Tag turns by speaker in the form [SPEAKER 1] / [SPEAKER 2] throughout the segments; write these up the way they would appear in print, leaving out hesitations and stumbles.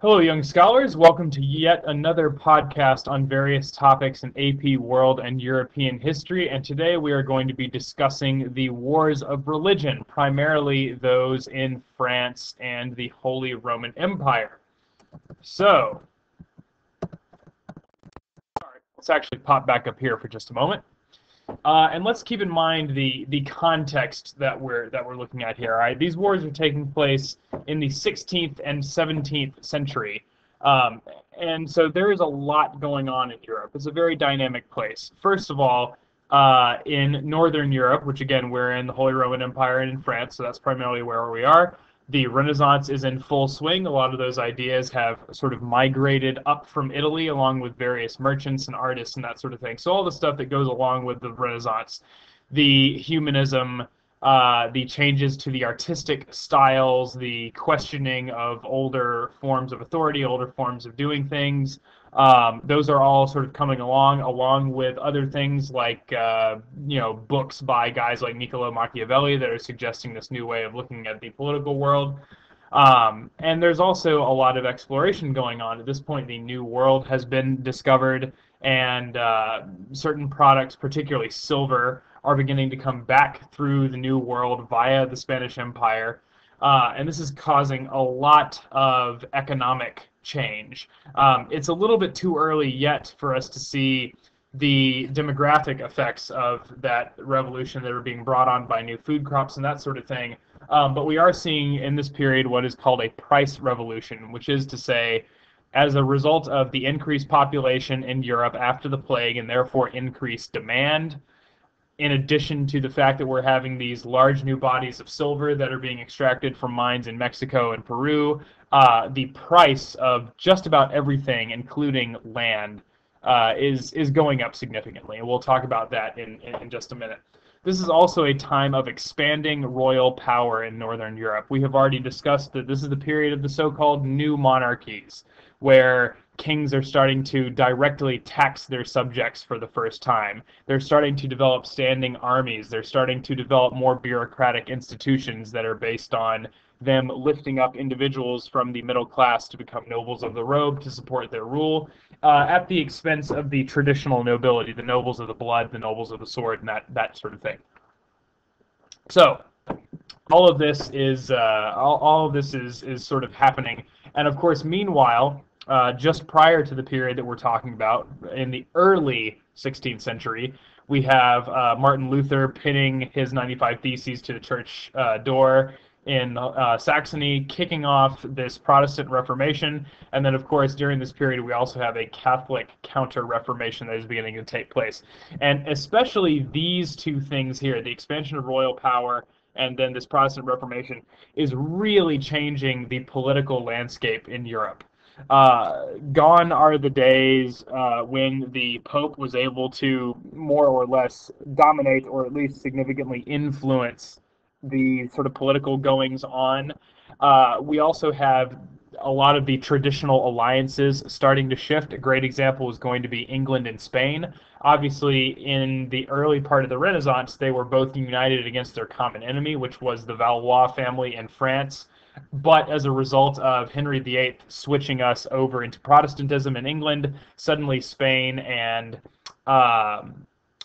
[SPEAKER 1] Hello, young scholars. Welcome to yet another podcast on various topics in AP World and European history. And today we are going to be discussing the wars of religion, primarily those in France and the Holy Roman Empire. So, let's actually pop back up here for just a moment. And let's keep in mind the context that we're looking at here. All right, these wars are taking place in the 16th and 17th century, and so there is a lot going on in Europe. It's a very dynamic place. First of all, in Northern Europe, which again we're in the Holy Roman Empire and in France, so that's primarily where we are. The Renaissance is in full swing. A lot of those ideas have sort of migrated up from Italy along with various merchants and artists and that sort of thing. So all the stuff that goes along with the Renaissance, the humanism, the changes to the artistic styles, the questioning of older forms of authority, older forms of doing things, those are all sort of coming along with other things like, books by guys like Niccolo Machiavelli that are suggesting this new way of looking at the political world. And there's also a lot of exploration going on. At this point, the New World has been discovered, and certain products, particularly silver, are beginning to come back through the New World via the Spanish Empire. And this is causing a lot of economic change. It's a little bit too early yet for us to see the demographic effects of that revolution that are being brought on by new food crops and that sort of thing. But we are seeing in this period what is called a price revolution, which is to say, as a result of the increased population in Europe after the plague and therefore increased demand, in addition to the fact that we're having these large new bodies of silver that are being extracted from mines in Mexico and Peru, the price of just about everything, including land, is going up significantly. And we'll talk about that in just a minute. This is also a time of expanding royal power in Northern Europe. We have already discussed that this is the period of the so-called new monarchies, where kings are starting to directly tax their subjects for the first time. They're starting to develop standing armies. They're starting to develop more bureaucratic institutions that are based on them lifting up individuals from the middle class to become nobles of the robe to support their rule, at the expense of the traditional nobility, the nobles of the blood, the nobles of the sword, and that sort of thing. So, all of this is sort of happening, and of course, meanwhile, just prior to the period that we're talking about, in the early 16th century, we have Martin Luther pinning his 95 Theses to the church door in Saxony, kicking off this Protestant Reformation. And then, of course, during this period, we also have a Catholic counter-Reformation that is beginning to take place. And especially these two things here, the expansion of royal power and then this Protestant Reformation, is really changing the political landscape in Europe. Gone are the days when the Pope was able to more or less dominate or at least significantly influence the sort of political goings on. We also have a lot of the traditional alliances starting to shift. A great example is going to be England and Spain. Obviously, in the early part of the Renaissance, they were both united against their common enemy, which was the Valois family in France. But as a result of Henry VIII switching us over into Protestantism in England, suddenly Spain and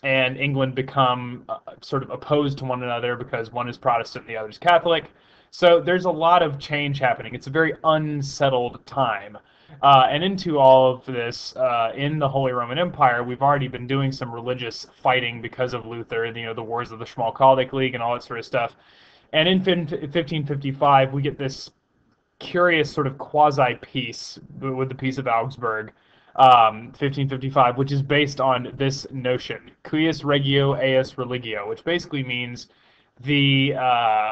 [SPEAKER 1] England become sort of opposed to one another because one is Protestant and the other is Catholic. So there's a lot of change happening. It's a very unsettled time. And into all of this, in the Holy Roman Empire, we've already been doing some religious fighting because of Luther, the wars of the Schmalkaldic League and all that sort of stuff. And in 1555, we get this curious sort of quasi-peace with the Peace of Augsburg, 1555, which is based on this notion, cuius regio eius religio, which basically means the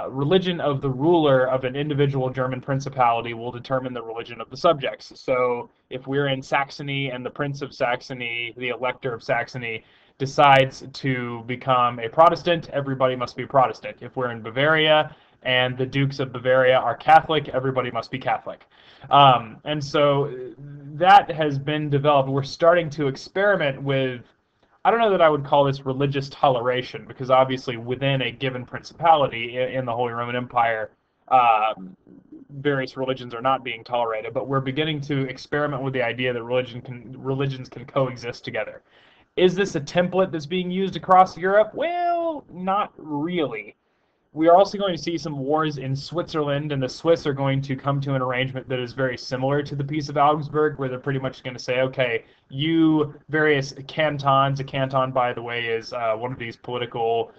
[SPEAKER 1] religion of the ruler of an individual German principality will determine the religion of the subjects. So if we're in Saxony and the Prince of Saxony, the Elector of Saxony, decides to become a Protestant, everybody must be Protestant. If we're in Bavaria and the Dukes of Bavaria are Catholic, everybody must be Catholic. And so that has been developed. We're starting to experiment with, I don't know that I would call this religious toleration, because obviously within a given principality in the Holy Roman Empire, various religions are not being tolerated, but we're beginning to experiment with the idea that religions can coexist together. Is this a template that's being used across Europe? Well, not really. We are also going to see some wars in Switzerland, and the Swiss are going to come to an arrangement that is very similar to the Peace of Augsburg, where they're pretty much going to say, okay, you various cantons, a canton, by the way, is one of these political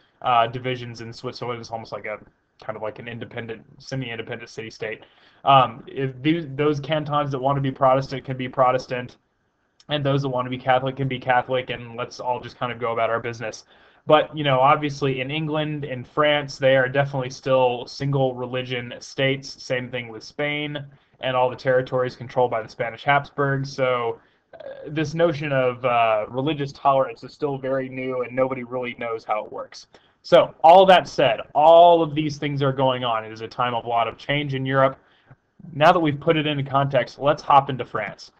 [SPEAKER 1] divisions in Switzerland. It's almost like a kind of like an independent, semi-independent city-state. If those cantons that want to be Protestant can be Protestant, and those that want to be Catholic can be Catholic, and let's all just kind of go about our business. But, you know, obviously in England, in France, they are definitely still single religion states. Same thing with Spain and all the territories controlled by the Spanish Habsburgs. So this notion of religious tolerance is still very new, and nobody really knows how it works. So all that said, all of these things are going on. It is a time of a lot of change in Europe. Now that we've put it into context, let's hop into France.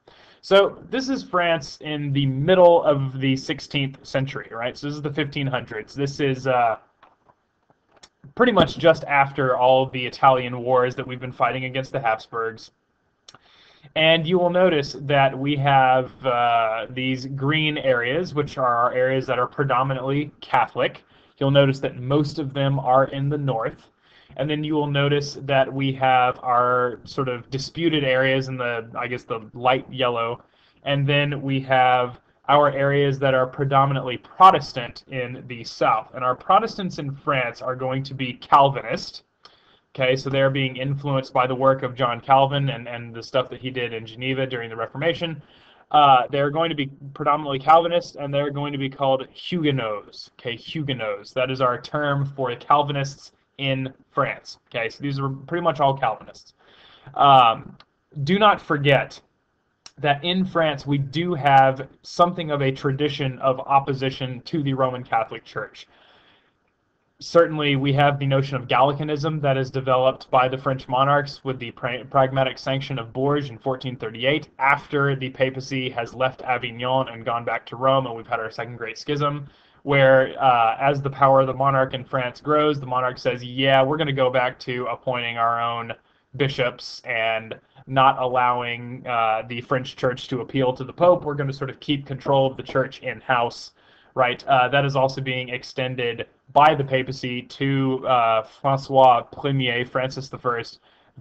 [SPEAKER 1] So this is France in the middle of the 16th century, right? So this is the 1500s. This is pretty much just after all of the Italian wars that we've been fighting against the Habsburgs. And you will notice that we have these green areas, which are our areas that are predominantly Catholic. You'll notice that most of them are in the north. And then you will notice that we have our sort of disputed areas in the, I guess, the light yellow. And then we have our areas that are predominantly Protestant in the south. And our Protestants in France are going to be Calvinist. Okay, so they're being influenced by the work of John Calvin and the stuff that he did in Geneva during the Reformation. They're going to be predominantly Calvinist, and they're going to be called Huguenots. Okay, Huguenots. That is our term for the Calvinists in France. Okay, so these are pretty much all Calvinists. Do not forget that in France we do have something of a tradition of opposition to the Roman Catholic Church. Certainly we have the notion of Gallicanism that is developed by the French monarchs with the pragmatic sanction of Bourges in 1438 after the papacy has left Avignon and gone back to Rome, and we've had our Second Great Schism, where as the power of the monarch in France grows, the monarch says, yeah, we're going to go back to appointing our own bishops and not allowing the French church to appeal to the Pope. We're going to sort of keep control of the church in-house, right? That is also being extended by the papacy to Francois I, Francis I,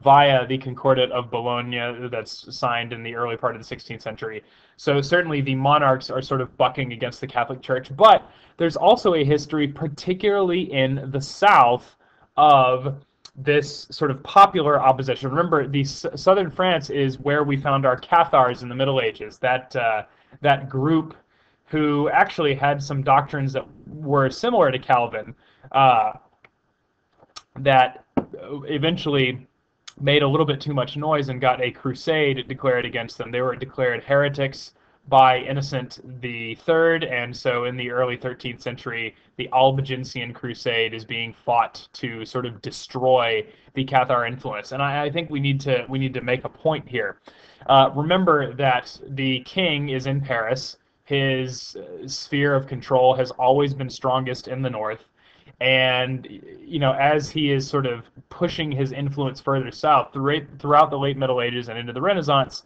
[SPEAKER 1] via the Concordat of Bologna that's signed in the early part of the 16th century. So certainly the monarchs are sort of bucking against the Catholic Church, but there's also a history, particularly in the south, of this sort of popular opposition. Remember, the southern France is where we found our Cathars in the Middle Ages, that group who actually had some doctrines that were similar to Calvin, that eventually made a little bit too much noise and got a crusade declared against them. They were declared heretics by Innocent III, and so in the early 13th century, the Albigensian Crusade is being fought to sort of destroy the Cathar influence. And I think we need to make a point here. Remember that the king is in Paris. His sphere of control has always been strongest in the north. And, you know, as he is sort of pushing his influence further south throughout the late Middle Ages and into the Renaissance,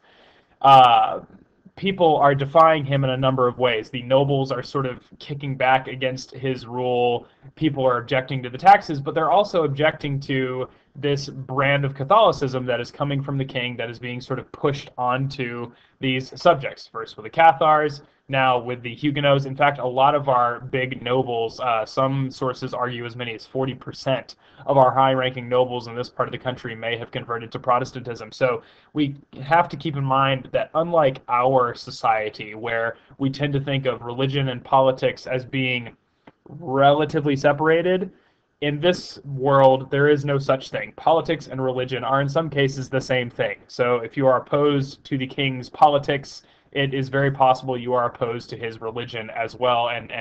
[SPEAKER 1] people are defying him in a number of ways. The nobles are sort of kicking back against his rule. People are objecting to the taxes, but they're also objecting to this brand of Catholicism that is coming from the king that is being sort of pushed onto these subjects. First with the Cathars, now with the Huguenots. In fact, a lot of our big nobles, some sources argue as many as 40% of our high-ranking nobles in this part of the country may have converted to Protestantism. So we have to keep in mind that unlike our society, where we tend to think of religion and politics as being relatively separated, in this world, there is no such thing. Politics and religion are in some cases the same thing. So if you are opposed to the king's politics, it is very possible you are opposed to his religion as well, and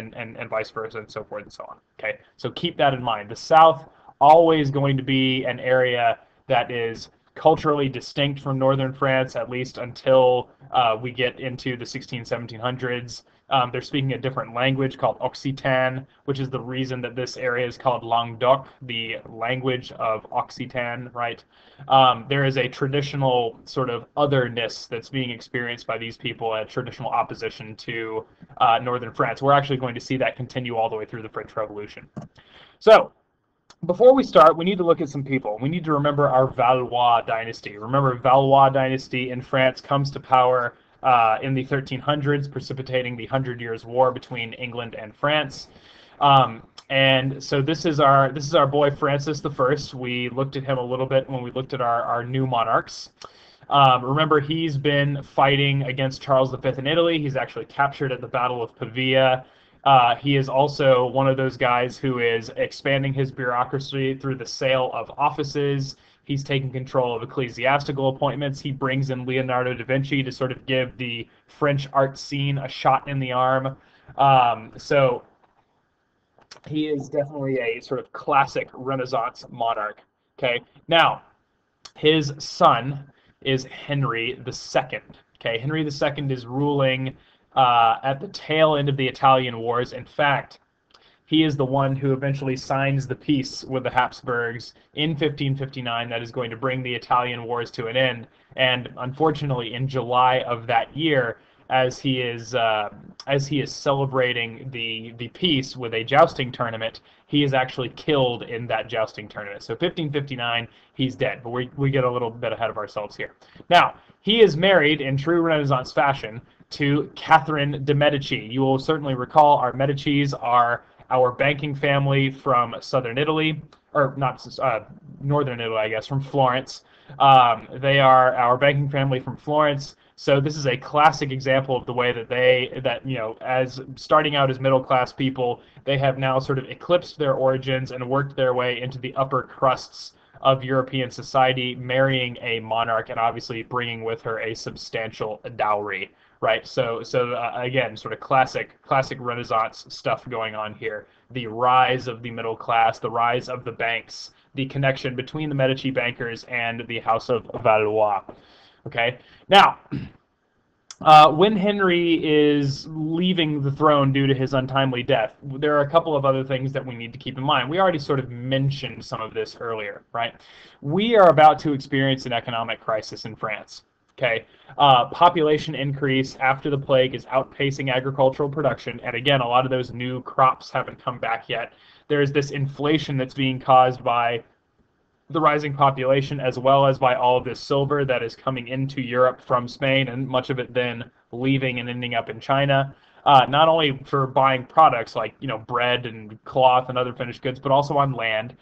[SPEAKER 1] vice versa, and so forth and so on. Okay, so keep that in mind. The South always going to be an area that is culturally distinct from northern France, at least until we get into the 1700s. They're speaking a different language called Occitan, which is the reason that this area is called Languedoc, the language of Occitan, right? There is a traditional sort of otherness that's being experienced by these people, a traditional opposition to northern France. We're actually going to see that continue all the way through the French Revolution. So, before we start, we need to look at some people. We need to remember our Valois dynasty. Remember, Valois dynasty in France comes to power in the 1300s, precipitating the Hundred Years' War between England and France. And so this is our boy Francis I. We looked at him a little bit when we looked at our new monarchs. Remember, he's been fighting against Charles V in Italy. He's actually captured at the Battle of Pavia. He is also one of those guys who is expanding his bureaucracy through the sale of offices. He's taking control of ecclesiastical appointments. He brings in Leonardo da Vinci to sort of give the French art scene a shot in the arm. So he is definitely a sort of classic Renaissance monarch. Okay, now his son is Henry II. Okay, Henry II is ruling at the tail end of the Italian Wars. In fact, he is the one who eventually signs the peace with the Habsburgs in 1559 that is going to bring the Italian Wars to an end. And unfortunately, in July of that year, as he is celebrating the peace with a jousting tournament, he is actually killed in that jousting tournament. So 1559, he's dead. But we get a little bit ahead of ourselves here. Now, he is married in true Renaissance fashion to Catherine de' Medici. You will certainly recall our Medicis are our banking family from southern Italy, or not northern Italy, I guess, from Florence. They are our banking family from Florence. So this is a classic example of the way that as starting out as middle class people, they have now sort of eclipsed their origins and worked their way into the upper crusts of European society, marrying a monarch and obviously bringing with her a substantial dowry. Right, so again, sort of classic Renaissance stuff going on here. The rise of the middle class, the rise of the banks, the connection between the Medici bankers and the House of Valois. Okay, now, when Henry is leaving the throne due to his untimely death, there are a couple of other things that we need to keep in mind. We already sort of mentioned some of this earlier, right? We are about to experience an economic crisis in France. Okay, population increase after the plague is outpacing agricultural production, and again, a lot of those new crops haven't come back yet. There's this inflation that's being caused by the rising population as well as by all of this silver that is coming into Europe from Spain, and much of it then leaving and ending up in China. Not only for buying products like bread and cloth and other finished goods, but also on land.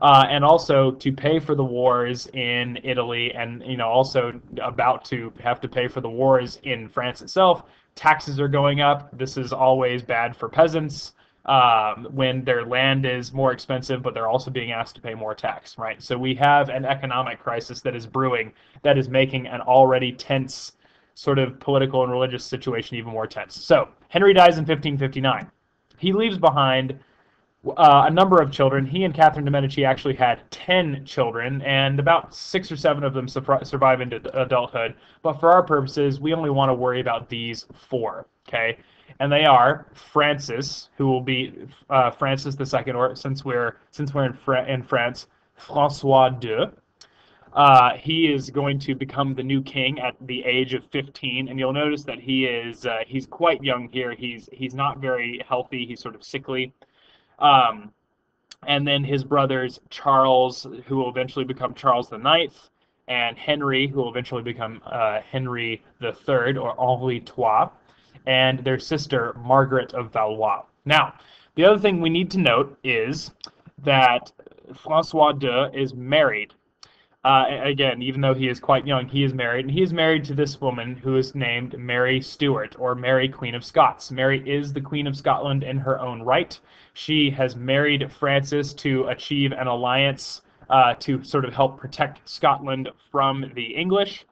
[SPEAKER 1] And also to pay for the wars in Italy, and also about to have to pay for the wars in France itself. Taxes are going up. This is always bad for peasants when their land is more expensive, but they're also being asked to pay more tax, right? So we have an economic crisis that is brewing, that is making an already tense sort of political and religious situation even more tense. So Henry dies in 1559. He leaves behind a number of children. He and Catherine de' Medici actually had 10 children, and about 6 or 7 of them survive into adulthood. But for our purposes, we only want to worry about these 4, okay? And they are Francis, who will be Francis II, or since we're in France, Francois II. He is going to become the new king at the age of 15, and you'll notice that he's quite young here. He's not very healthy. He's sort of sickly. And then his brothers Charles, who will eventually become Charles IX, and Henry, who will eventually become Henry III, or Henri III, and their sister Margaret of Valois. Now, the other thing we need to note is that Francois II is married. Again, even though he is quite young, he is married, and he is married to this woman who is named Mary Stuart, or Mary Queen of Scots. Mary is the Queen of Scotland in her own right. She has married Francis to achieve an alliance to sort of help protect Scotland from the English.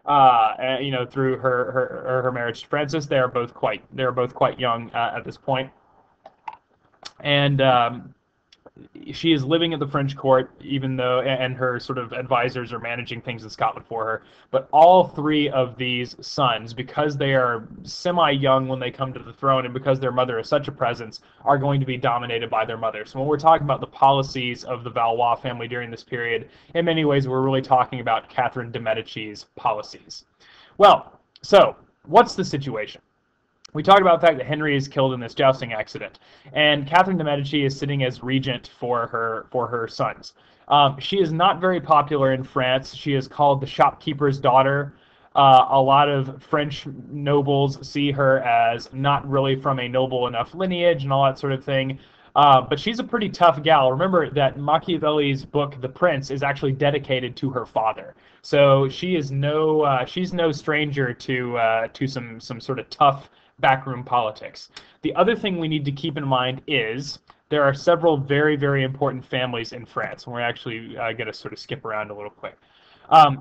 [SPEAKER 1] Through her marriage to Francis, they are both quite young at this point, and She is living at the French court, even though, and her sort of advisors are managing things in Scotland for her. But all three of these sons, because they are semi-young when they come to the throne, and because their mother is such a presence, are going to be dominated by their mother. So when we're talking about the policies of the Valois family during this period, in many ways we're really talking about Catherine de' Medici's policies. Well, so what's the situation? We talked about the fact that Henry is killed in this jousting accident, and Catherine de' Medici is sitting as regent for her sons. She is not very popular in France. She is called the shopkeeper's daughter. A lot of French nobles see her as not really from a noble enough lineage and all that sort of thing. But she's a pretty tough gal. Remember that Machiavelli's book, The Prince, is actually dedicated to her father. So she is she's no stranger to some sort of tough backroom politics. The other thing we need to keep in mind is there are several very, very important families in France, and we're actually going to sort of skip around a little quick.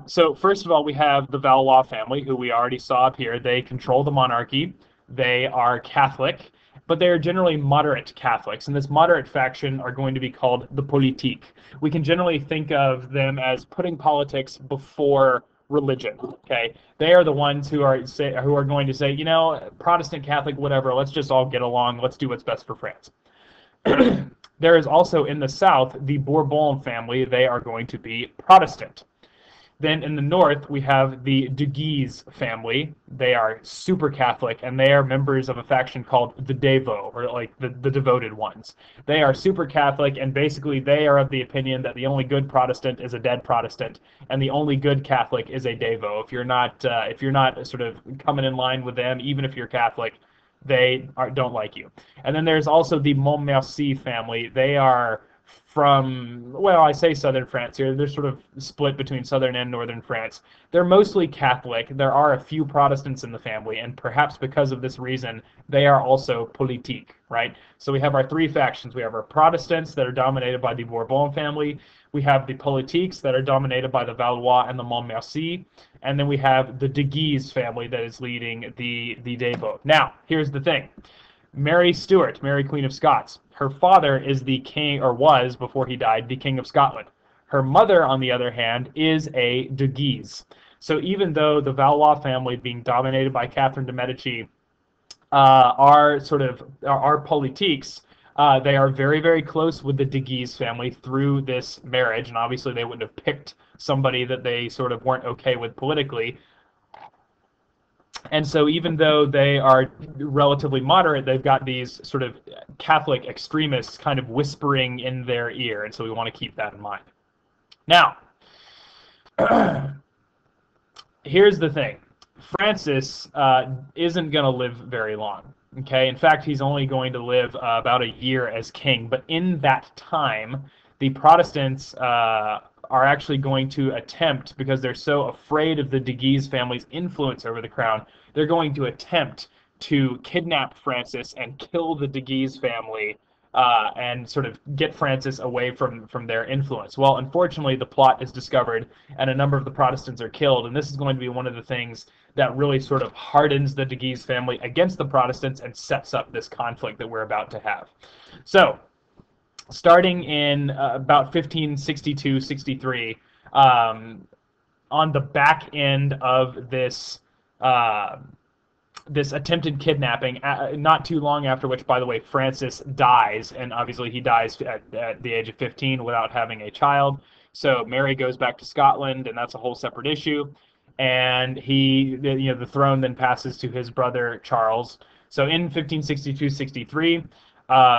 [SPEAKER 1] So first of all, we have the Valois family, who we already saw up here. They control the monarchy. They are Catholic, but they are generally moderate Catholics, and this moderate faction are going to be called the Politique. We can generally think of them as putting politics before religion. Okay, they are the ones who are going to say, you know, Protestant, Catholic, whatever, let's just all get along, let's do what's best for France. There is also in the south the Bourbon family. They are going to be Protestant. Then in the north, we have the de Guise family. They are super Catholic, and they are members of a faction called the Devots, or like the devoted ones. They are super Catholic, and basically they are of the opinion that the only good Protestant is a dead Protestant, and the only good Catholic is a Devot. If you're not sort of coming in line with them, even if you're Catholic, they don't like you. And then there's also the Montmorency family. They are from, well, I say southern France here. They're sort of split between southern and northern France. They're mostly Catholic. There are a few Protestants in the family, and perhaps because of this reason, they are also politique, right? So we have our three factions. We have our Protestants that are dominated by the Bourbon family. We have the politiques that are dominated by the Valois and the Montmorency. And then we have the de Guise family that is leading the Devots. Now, here's the thing. Mary Stuart, Mary Queen of Scots, her father is the king, or was before he died, the King of Scotland. Her mother, on the other hand, is a de Guise. So even though the Valois family, being dominated by Catherine de' Medici, are politiques, they are very, very close with the de Guise family through this marriage, and obviously they wouldn't have picked somebody that they sort of weren't okay with politically. And so even though they are relatively moderate, they've got these sort of Catholic extremists kind of whispering in their ear, and so we want to keep that in mind. Now, here's the thing. Francis isn't going to live very long. Okay, in fact, he's only going to live about a year as king, but in that time, the Protestants are actually going to attempt, because they're so afraid of the de Guise family's influence over the crown, they're going to attempt to kidnap Francis and kill the de Guise family and sort of get Francis away from their influence. Well, unfortunately, the plot is discovered, and a number of the Protestants are killed, and this is going to be one of the things that really sort of hardens the de Guise family against the Protestants and sets up this conflict that we're about to have. So, starting in about 1562-63, on the back end of this this attempted kidnapping, not too long after which, by the way, Francis dies, and obviously he dies at the age of 15 without having a child. So Mary goes back to Scotland, and that's a whole separate issue. And the throne then passes to his brother Charles. So in 1562-63,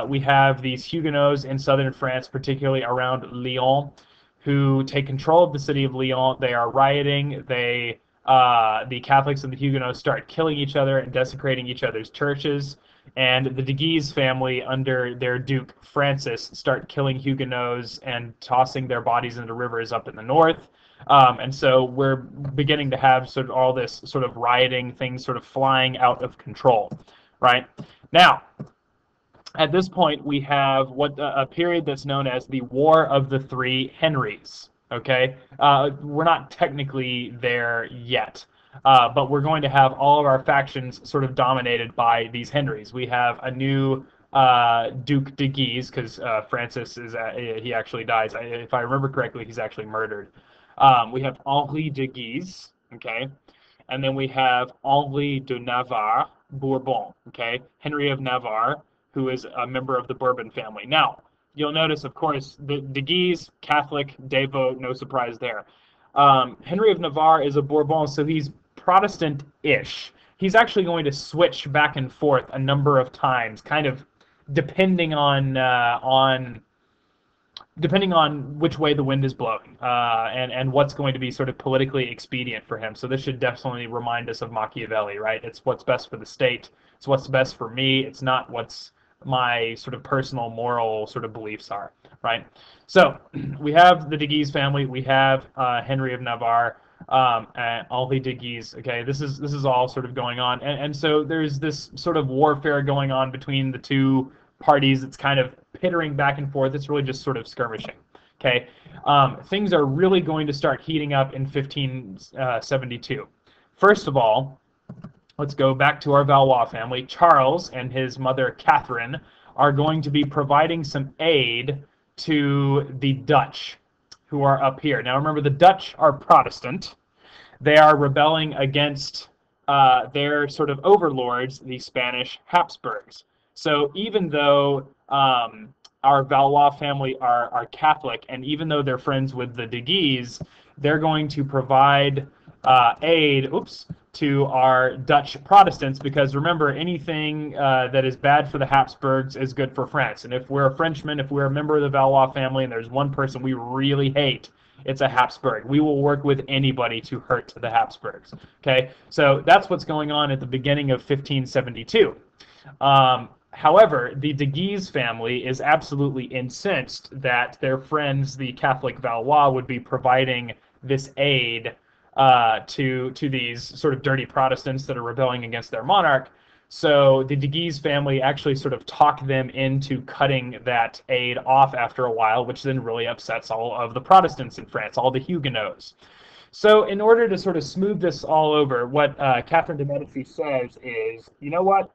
[SPEAKER 1] we have these Huguenots in southern France, particularly around Lyon, who take control of the city of Lyon. They are rioting. The Catholics and the Huguenots start killing each other and desecrating each other's churches. And the de Guise family, under their Duke Francis, start killing Huguenots and tossing their bodies into rivers up in the north. And so we're beginning to have sort of all this sort of rioting, things sort of flying out of control, right? Now, at this point, we have a period that's known as the War of the Three Henrys. Okay, we're not technically there yet, but we're going to have all of our factions sort of dominated by these Henrys. We have a new Duke de Guise, because Francis is he actually dies. If I remember correctly, he's actually murdered. We have Henri de Guise, okay, and then we have Henri de Navarre Bourbon, okay, Henry of Navarre, who is a member of the Bourbon family. Now, you'll notice, of course, the de Guise, Catholic, devout, no surprise there. Henry of Navarre is a Bourbon, so he's Protestant-ish. He's actually going to switch back and forth a number of times, kind of depending on which way the wind is blowing, and what's going to be sort of politically expedient for him. So this should definitely remind us of Machiavelli, right? It's what's best for the state. It's what's best for me. It's not what's my sort of personal moral sort of beliefs are, right? So we have the de Guise family. We have Henry of Navarre, and Henri de Guise. Okay, this is all sort of going on, and so there's this sort of warfare going on between the two parties. It's kind of pittering back and forth. It's really just sort of skirmishing. Okay, things are really going to start heating up in 1572. First of all, let's go back to our Valois family. Charles and his mother Catherine are going to be providing some aid to the Dutch, who are up here. Now remember, the Dutch are Protestant. They are rebelling against their sort of overlords, the Spanish Habsburgs. So even though our Valois family are Catholic, and even though they're friends with the de Guise, they're going to provide aid to our Dutch Protestants, because remember, anything that is bad for the Habsburgs is good for France. And if we're a Frenchman, if we're a member of the Valois family, and there's one person we really hate, it's a Habsburg. We will work with anybody to hurt the Habsburgs. Okay, so that's what's going on at the beginning of 1572. However, the de Guise family is absolutely incensed that their friends, the Catholic Valois, would be providing this aid to these sort of dirty Protestants that are rebelling against their monarch. So the de Guise family actually sort of talk them into cutting that aid off after a while, which then really upsets all of the Protestants in France, all the Huguenots. So in order to sort of smooth this all over, what Catherine de' Medici says is, you know what?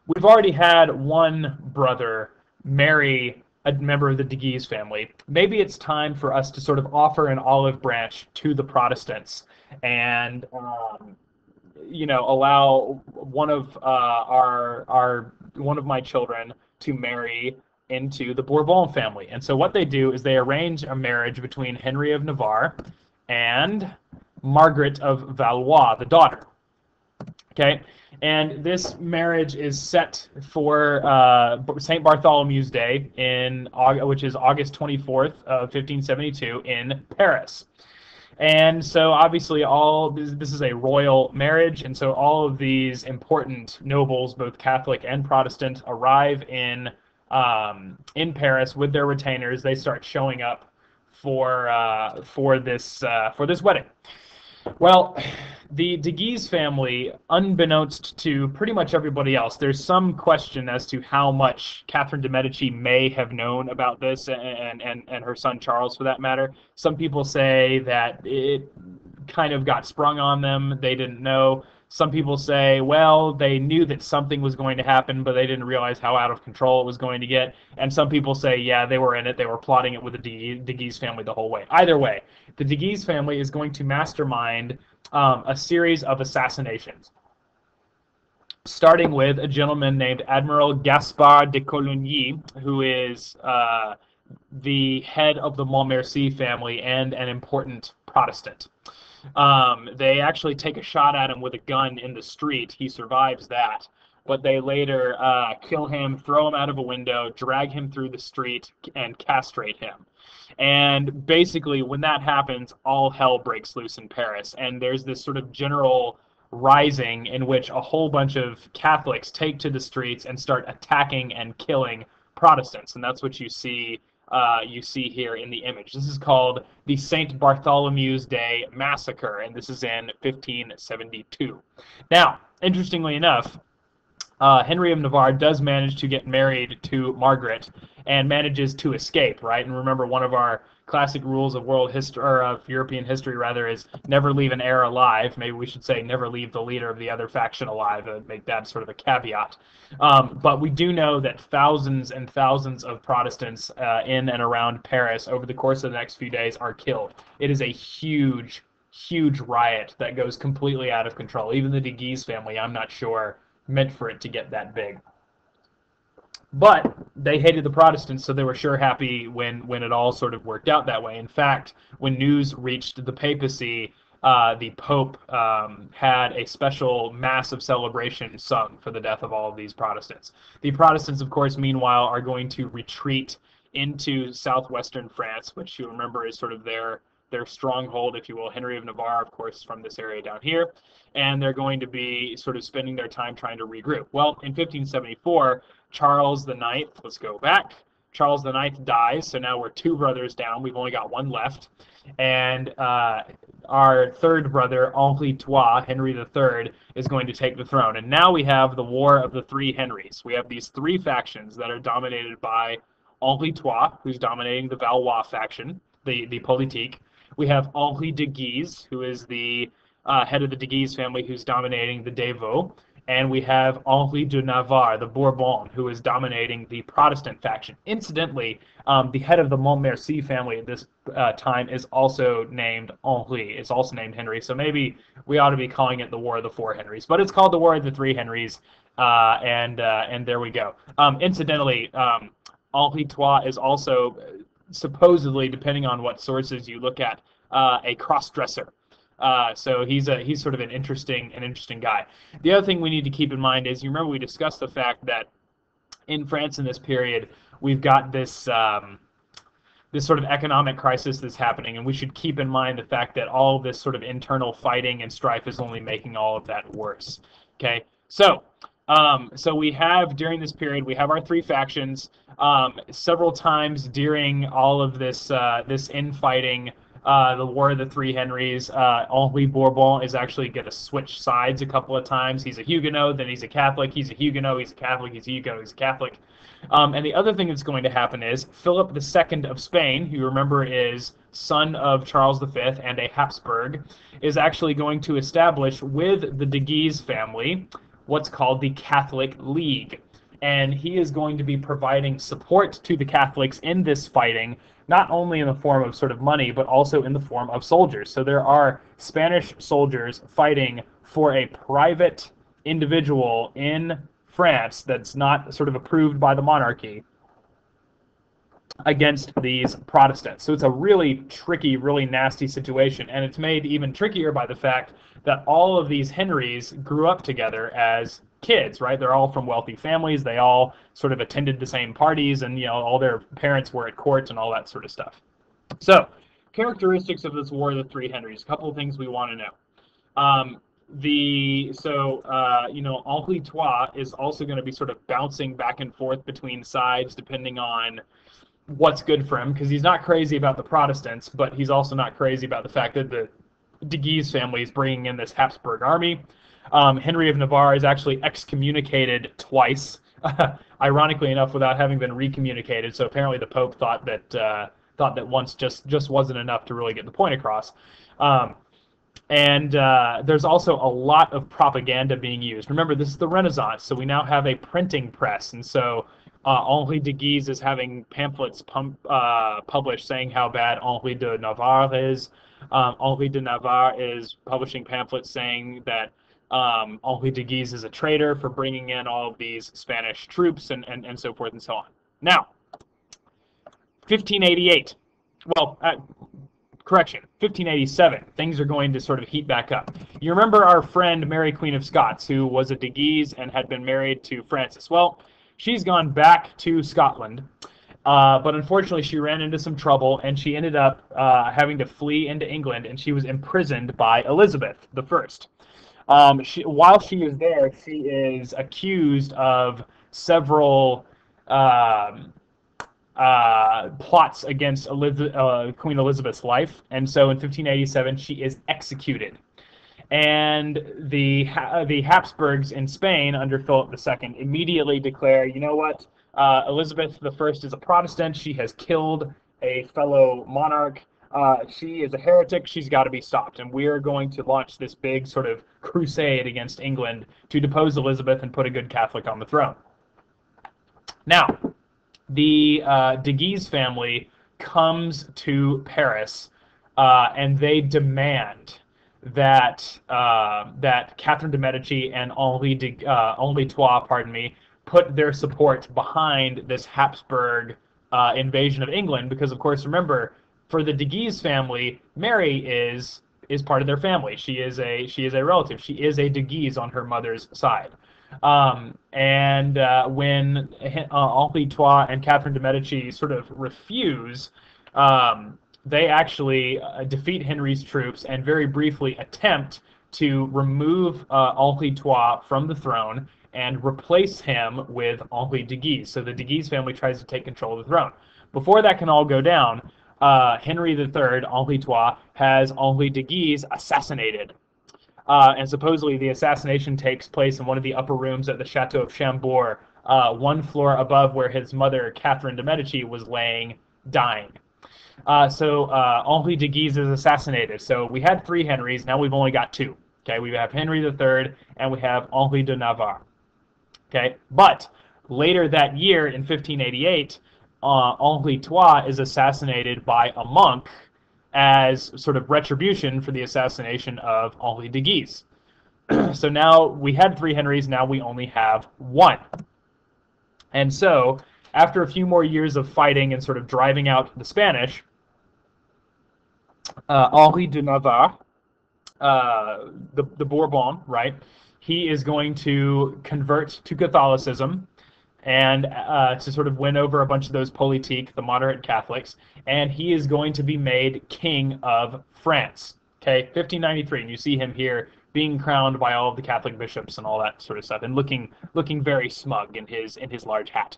[SPEAKER 1] We've already had one brother marry a member of the de Guise family. Maybe it's time for us to sort of offer an olive branch to the Protestants and allow one of one of my children to marry into the Bourbon family. And so what they do is they arrange a marriage between Henry of Navarre and Margaret of Valois, the daughter. Okay, and this marriage is set for St. Bartholomew's Day, which is August 24th of 1572 in Paris. And so obviously this is a royal marriage, and so all of these important nobles, both Catholic and Protestant, arrive in Paris with their retainers. They start showing up for this wedding. Well, the de Guise family, unbeknownst to pretty much everybody else, there's some question as to how much Catherine de' Medici may have known about this, and her son Charles, for that matter. Some people say that it kind of got sprung on them. They didn't know. Some people say, well, they knew that something was going to happen, but they didn't realize how out of control it was going to get. And some people say, yeah, they were in it. They were plotting it with the de Guise family the whole way. Either way, the de Guise family is going to mastermind a series of assassinations, starting with a gentleman named Admiral Gaspard de Coligny, who is the head of the Montmorency family and an important Protestant. They actually take a shot at him with a gun in the street. He survives that, but they later kill him, throw him out of a window, drag him through the street, and castrate him. And basically, when that happens, all hell breaks loose in Paris, and there's this sort of general rising in which a whole bunch of Catholics take to the streets and start attacking and killing Protestants, and that's what you see here in the image. This is called the St. Bartholomew's Day Massacre, and this is in 1572. Now, interestingly enough, Henry of Navarre does manage to get married to Margaret and manages to escape, right? And remember, one of our classic rules of world history, or of European history rather, is never leave an heir alive. Maybe we should say never leave the leader of the other faction alive, and make that sort of a caveat. But we do know that thousands and thousands of Protestants in and around Paris over the course of the next few days are killed. It is a huge, huge riot that goes completely out of control. Even the de Guise family, I'm not sure, meant for it to get that big. But they hated the Protestants, so they were sure happy when it all sort of worked out that way. In fact, when news reached the papacy, the Pope had a special massive celebration sung for the death of all of these Protestants. The Protestants, of course, meanwhile, are going to retreat into southwestern France, which you remember is sort of their stronghold, if you will. Henry of Navarre, of course, from this area down here, and they're going to be sort of spending their time trying to regroup. Well, in 1574, Charles IX, let's go back, Charles IX dies, so now we're 2 brothers down. We've only got 1 left. And our 3rd brother, Henri III, Henry III, is going to take the throne. And now we have the War of the 3 Henrys. We have these 3 factions that are dominated by Henri III, who's dominating the Valois faction, the politique. We have Henri de Guise, who is the head of the de Guise family, who's dominating the Devaux. And we have Henri de Navarre, the Bourbon, who is dominating the Protestant faction. Incidentally, the head of the Montmorency family at this time is also named Henri. It's also named Henry. So maybe we ought to be calling it the War of the 4 Henrys. But it's called the War of the 3 Henrys, and there we go. Incidentally, Henri III is also supposedly, depending on what sources you look at, a cross-dresser. So he's sort of an interesting guy. The other thing we need to keep in mind is, you remember we discussed the fact that in France in this period we've got this this sort of economic crisis that's happening, and we should keep in mind the fact that all of this sort of internal fighting and strife is only making all of that worse. Okay, so we have, during this period, we have our 3 factions. Several times during all of this this infighting, the War of the 3 Henrys, Henri Bourbon is actually going to switch sides a couple of times. He's a Huguenot, then he's a Catholic. He's a Huguenot, he's a Catholic, he's a Huguenot, he's a Catholic. And the other thing that's going to happen is Philip II of Spain, who you remember is son of Charles V and a Habsburg, is actually going to establish with the de Guise family what's called the Catholic League. And he is going to be providing support to the Catholics in this fighting, not only in the form of sort of money, but also in the form of soldiers. So there are Spanish soldiers fighting for a private individual in France that's not sort of approved by the monarchy against these Protestants. So it's a really tricky, really nasty situation, and it's made even trickier by the fact that all of these Henrys grew up together as kids, right? They're all from wealthy families. They all sort of attended the same parties, and all their parents were at court and all that sort of stuff. So, characteristics of this War of the 3 Henrys. A couple of things we want to know. Henri III is also going to be sort of bouncing back and forth between sides depending on what's good for him, because he's not crazy about the Protestants, but he's also not crazy about the fact that the de Guise family is bringing in this Habsburg army. Henry of Navarre is actually excommunicated twice, ironically enough, without having been recommunicated. So apparently the Pope thought that once just wasn't enough to really get the point across. And there's also a lot of propaganda being used. Remember, this is the Renaissance, so we now have a printing press, and so Henri de Guise is having pamphlets published saying how bad Henri de Navarre is. Henri de Navarre is publishing pamphlets saying that Henri de Guise is a traitor for bringing in all of these Spanish troops and so forth and so on. Now, 1588. Well, correction, 1587. Things are going to sort of heat back up. You remember our friend Mary Queen of Scots, who was a de Guise and had been married to Francis. Well, she's gone back to Scotland, but unfortunately she ran into some trouble, and she ended up having to flee into England, and she was imprisoned by Elizabeth I. While she is there, she is accused of several plots against Queen Elizabeth's life, and so in 1587 she is executed. And the Habsburgs in Spain under Philip II immediately declare, you know what, Elizabeth I is a Protestant. She has killed a fellow monarch. She is a heretic. She's got to be stopped. And we're going to launch this big sort of crusade against England to depose Elizabeth and put a good Catholic on the throne. Now, the de Guise family comes to Paris, and they demand that that Catherine de' Medici and Henri Trois, pardon me, put their support behind this Habsburg invasion of England, because of course, remember, for the de Guise family, Mary is part of their family. She is a relative. She is a de Guise on her mother's side. And when Henri Trois and Catherine de' Medici sort of refuse, they actually defeat Henry's troops and very briefly attempt to remove Henri Trois from the throne and replace him with Henri de Guise. So the de Guise family tries to take control of the throne. Before that can all go down, Henry III, Henri Trois, has Henri de Guise assassinated. And supposedly the assassination takes place in one of the upper rooms at the Chateau of Chambord, one floor above where his mother, Catherine de' Medici, was laying dying. So Henri de Guise is assassinated. So we had 3 Henrys, now we've only got 2. Okay, we have Henry III and we have Henri de Navarre. Okay, but later that year in 1588, Henri Trois is assassinated by a monk as sort of retribution for the assassination of Henri de Guise. So now we had 3 Henrys, now we only have 1. And so, after a few more years of fighting and sort of driving out the Spanish, Henri de Navarre, the Bourbon, right, he is going to convert to Catholicism and to sort of win over a bunch of those politique, the moderate Catholics, and he is going to be made king of France. Okay, 1593, and you see him here being crowned by all of the Catholic bishops and all that sort of stuff, and looking very smug in his large hat.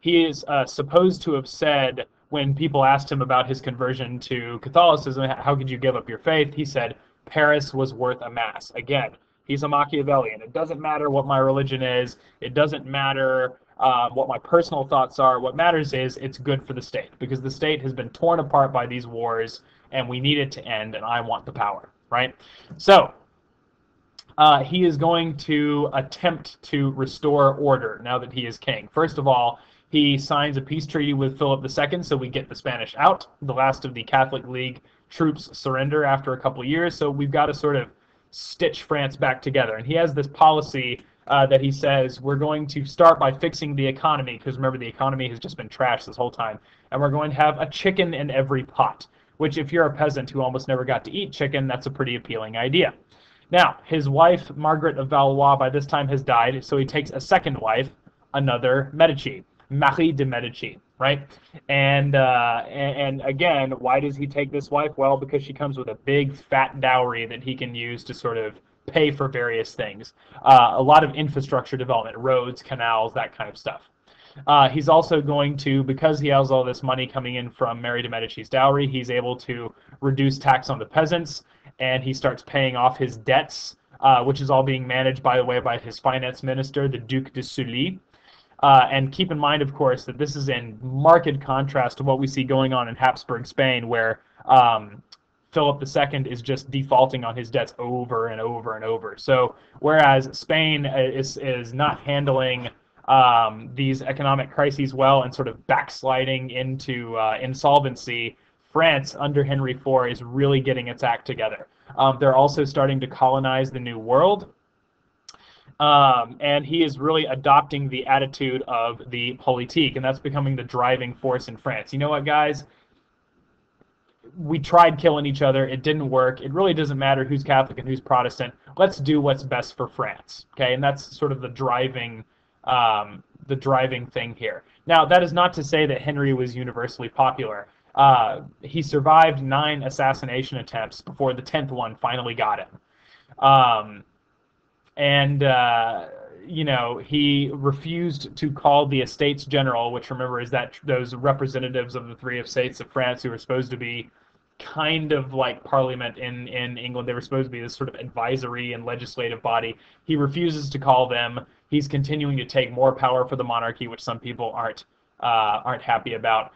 [SPEAKER 1] He is supposed to have said, when people asked him about his conversion to Catholicism, how could you give up your faith? He said, Paris was worth a mass. Again, he's a Machiavellian. It doesn't matter what my religion is. It doesn't matter what my personal thoughts are. What matters is it's good for the state, because the state has been torn apart by these wars, and we need it to end, and I want the power, right? So he is going to attempt to restore order now that he is king. First of all, he signs a peace treaty with Philip II, so we get the Spanish out. The last of the Catholic League troops surrender after a couple of years, so we've got to sort of stitch France back together. And he has this policy that he says, we're going to start by fixing the economy, because remember, the economy has just been trashed this whole time, and we're going to have a chicken in every pot, which if you're a peasant who almost never got to eat chicken, that's a pretty appealing idea. Now, his wife, Margaret of Valois, by this time has died, so he takes a second wife, another Medici, Marie de Medici, right? And again, why does he take this wife? Well, because she comes with a big fat dowry that he can use to sort of pay for various things. A lot of infrastructure development, roads, canals, that kind of stuff. He's also going to, because he has all this money coming in from Mary de Medici's dowry, he's able to reduce tax on the peasants, and he starts paying off his debts, which is all being managed, by the way, by his finance minister, the Duc de Sully. And keep in mind, of course, that this is in marked contrast to what we see going on in Habsburg Spain, where Philip II is just defaulting on his debts over and over and over. So whereas Spain is not handling these economic crises well and sort of backsliding into insolvency, France under Henry IV is really getting its act together. They're also starting to colonize the New World. And he is really adopting the attitude of the politique, and that's becoming the driving force in France. You know what, guys? We tried killing each other. It didn't work. It really doesn't matter who's Catholic and who's Protestant. Let's do what's best for France. Okay, and that's sort of the driving thing here. Now, that is not to say that Henry was universally popular. He survived 9 assassination attempts before the 10th one finally got him. You know, he refused to call the Estates General, which, remember, is that those representatives of the 3 estates of France who were supposed to be kind of like Parliament in England. They were supposed to be this sort of advisory and legislative body. He refuses to call them. He's continuing to take more power for the monarchy, which some people aren't aren't happy about.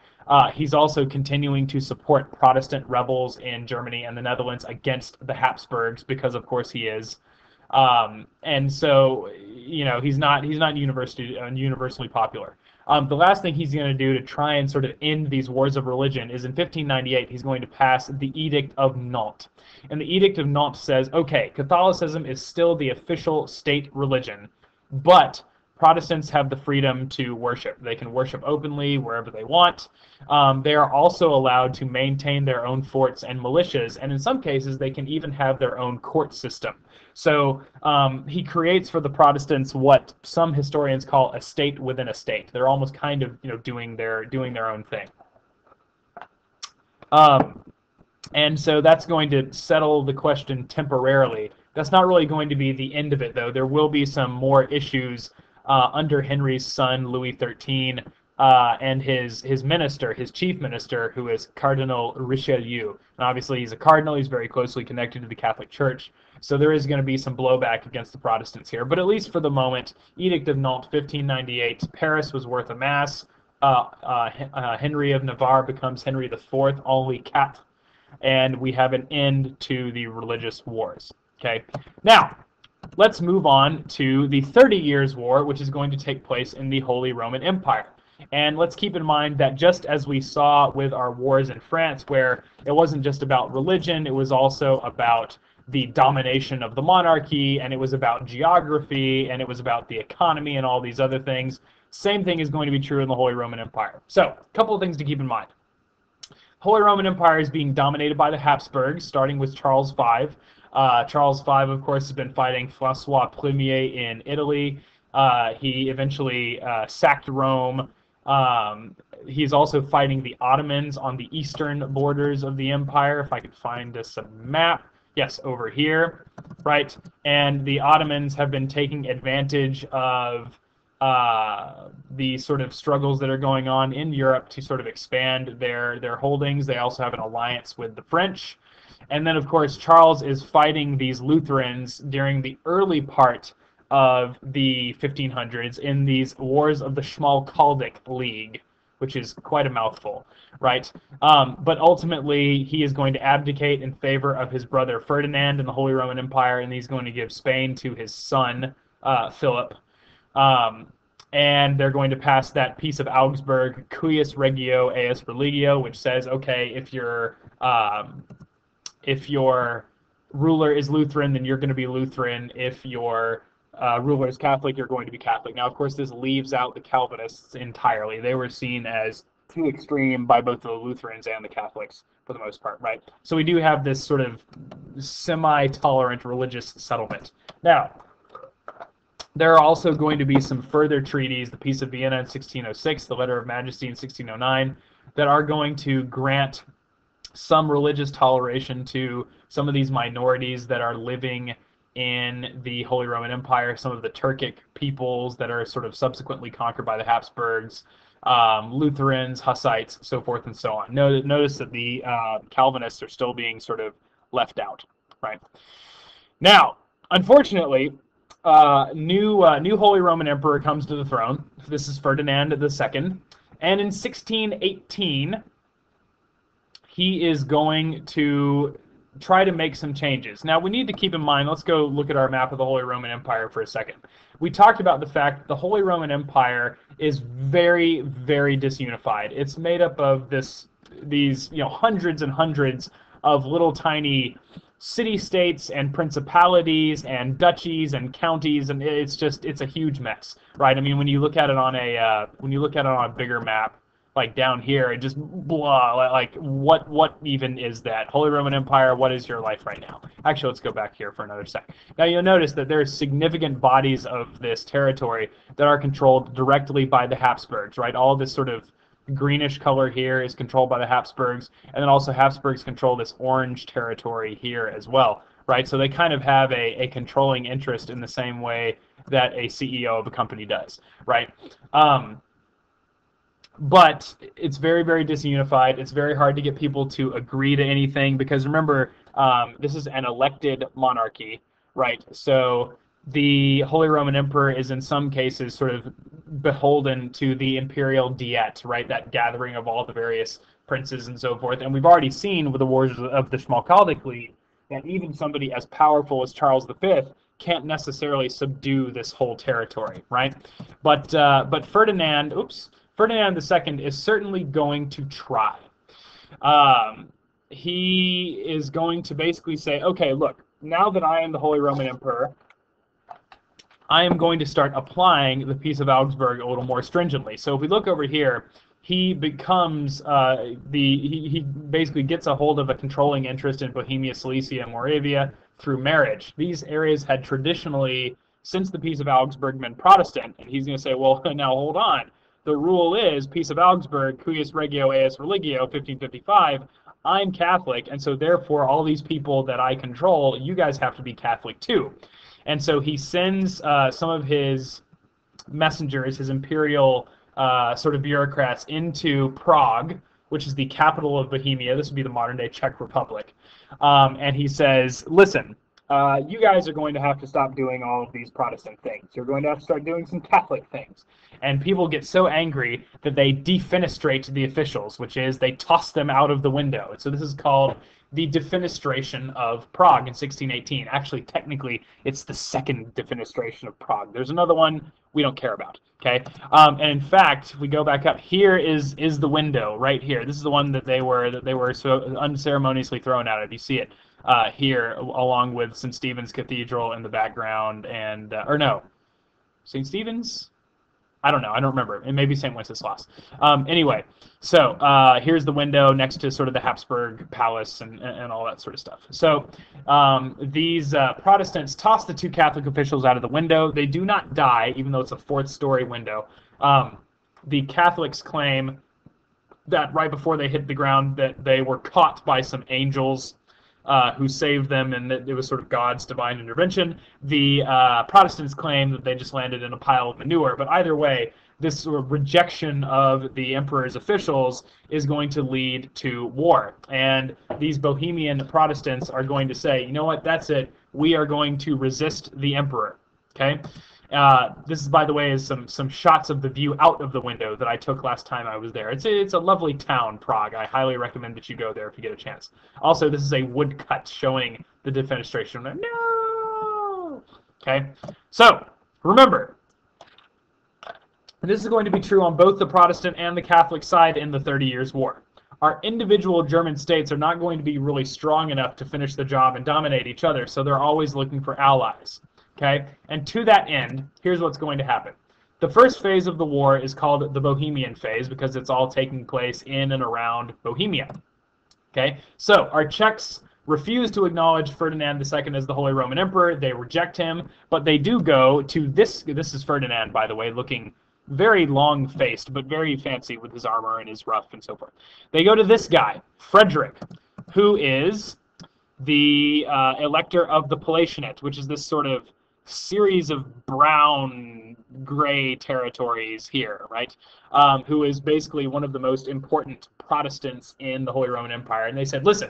[SPEAKER 1] He's also continuing to support Protestant rebels in Germany and the Netherlands against the Habsburgs because, of course, he is. And so, he's not universally popular. The last thing he's going to do to try and sort of end these wars of religion is in 1598 he's going to pass the Edict of Nantes. And the Edict of Nantes says, okay, Catholicism is still the official state religion, but Protestants have the freedom to worship. They can worship openly wherever they want. They are also allowed to maintain their own forts and militias, and in some cases they can even have their own court system. So he creates for the Protestants what some historians call a state within a state. They're almost kind of doing their own thing. And so that's going to settle the question temporarily. That's not really going to be the end of it, though. There will be some more issues under Henry's son, Louis XIII, and his minister, his chief minister, who is Cardinal Richelieu. And obviously he's a cardinal, he's very closely connected to the Catholic Church, so there is going to be some blowback against the Protestants here. But at least for the moment, Edict of Nantes, 1598, Paris was worth a mass. Henry of Navarre becomes Henry IV, Henri IV, and we have an end to the religious wars. Okay, now let's move on to the 30 Years' War, which is going to take place in the Holy Roman Empire. And let's keep in mind that just as we saw with our wars in France, where it wasn't just about religion, it was also about the domination of the monarchy, and it was about geography, and it was about the economy and all these other things. Same thing is going to be true in the Holy Roman Empire. So, a couple of things to keep in mind. Holy Roman Empire is being dominated by the Habsburgs, starting with Charles V. Charles V, of course, has been fighting Francois Ier in Italy. He eventually sacked Rome. He's also fighting the Ottomans on the eastern borders of the empire. If I could find us a map. Yes, over here, right? And the Ottomans have been taking advantage of the sort of struggles that are going on in Europe to sort of expand their holdings. They also have an alliance with the French. And then, of course, Charles is fighting these Lutherans during the early part of the 1500s in these Wars of the Schmalkaldic League, which is quite a mouthful, right? But ultimately, he is going to abdicate in favor of his brother Ferdinand in the Holy Roman Empire, and he's going to give Spain to his son, Philip. And they're going to pass that Peace of Augsburg, Cuius Regio Eius Religio, which says, okay, if your ruler is Lutheran, then you're going to be Lutheran. If your ruler is Catholic, you're going to be Catholic. Now, of course, this leaves out the Calvinists entirely. They were seen as too extreme by both the Lutherans and the Catholics, for the most part, right? So we do have this sort of semi-tolerant religious settlement. Now, there are also going to be some further treaties, the Peace of Vienna in 1606, the Letter of Majesty in 1609, that are going to grant some religious toleration to some of these minorities that are living in the Holy Roman Empire, some of the Turkic peoples that are sort of subsequently conquered by the Habsburgs, Lutherans, Hussites, so forth and so on. Notice that the Calvinists are still being sort of left out, right? Now, unfortunately, new Holy Roman Emperor comes to the throne. This is Ferdinand II, and in 1618, he is going to try to make some changes. Now, we need to keep in mind, let's go look at our map of the Holy Roman Empire for a second. We talked about the fact that the Holy Roman Empire is very, very disunified. It's made up of these hundreds and hundreds of little tiny city-states and principalities and duchies and counties, and it's a huge mess, right? I mean, when you look at it on a bigger map, like down here, it just blah, like what even is that? Holy Roman Empire, what is your life right now? Actually, let's go back here for another sec. Now you'll notice that there's significant bodies of this territory that are controlled directly by the Habsburgs, right? All this sort of greenish color here is controlled by the Habsburgs, and then also Habsburgs control this orange territory here as well, right? So they kind of have a controlling interest in the same way that a CEO of a company does, right? But it's very, very disunified. It's very hard to get people to agree to anything because remember, this is an elected monarchy, right? So the Holy Roman Emperor is in some cases sort of beholden to the imperial diet, right? That gathering of all the various princes and so forth. And we've already seen with the wars of the Schmalkaldic League that even somebody as powerful as Charles V can't necessarily subdue this whole territory, right? But Ferdinand II is certainly going to try. He is going to basically say, okay, look, now that I am the Holy Roman Emperor, I am going to start applying the Peace of Augsburg a little more stringently. So if we look over here, he becomes he basically gets a hold of a controlling interest in Bohemia, Silesia, and Moravia through marriage. These areas had traditionally, since the Peace of Augsburg, been Protestant, and he's going to say, well, now hold on. The rule is Peace of Augsburg, cuius regio eius religio, 1555. I'm Catholic, and so therefore all these people that I control, you guys have to be Catholic too. And so he sends some of his messengers, his imperial sort of bureaucrats, into Prague, which is the capital of Bohemia. This would be the modern-day Czech Republic. And he says, listen, you guys are going to have to stop doing all of these Protestant things. You're going to have to start doing some Catholic things. And people get so angry that they defenestrate the officials, which is they toss them out of the window. And so this is called the defenestration of Prague in 1618. Actually, technically, it's the second defenestration of Prague. There's another one we don't care about. Okay, and in fact, if we go back up, here is the window right here. This is the one that they were so unceremoniously thrown out of. You see it here, along with St. Stephen's Cathedral in the background, and or no, St. Stephen's. I don't know. I don't remember. It may be St. Wenceslas. Anyway, so here's the window next to sort of the Habsburg Palace and all that sort of stuff. So these Protestants toss the two Catholic officials out of the window. They do not die, even though it's a fourth-story window. The Catholics claim that right before they hit the ground that they were caught by some angels who saved them, and that it was sort of God's divine intervention. The Protestants claim that they just landed in a pile of manure, but either way, this sort of rejection of the emperor's officials is going to lead to war. And these Bohemian Protestants are going to say, you know what, that's it, we are going to resist the emperor, okay? This is, by the way, is some shots of the view out of the window that I took last time I was there. It's a lovely town, Prague. I highly recommend that you go there if you get a chance. Also, this is a woodcut showing the defenestration. No! Okay, so remember, this is going to be true on both the Protestant and the Catholic side in the 30 Years' War. Our individual German states are not going to be really strong enough to finish the job and dominate each other, so they're always looking for allies. Okay, and to that end, here's what's going to happen. The first phase of the war is called the Bohemian phase because it's all taking place in and around Bohemia. Okay, so our Czechs refuse to acknowledge Ferdinand II as the Holy Roman Emperor. They reject him, but they do go to this. This is Ferdinand, by the way, looking very long-faced, but very fancy with his armor and his ruff and so forth. They go to this guy, Frederick, who is the elector of the Palatinate, which is this sort of series of brown-gray territories here, right? Who is basically one of the most important Protestants in the Holy Roman Empire. And they said, listen,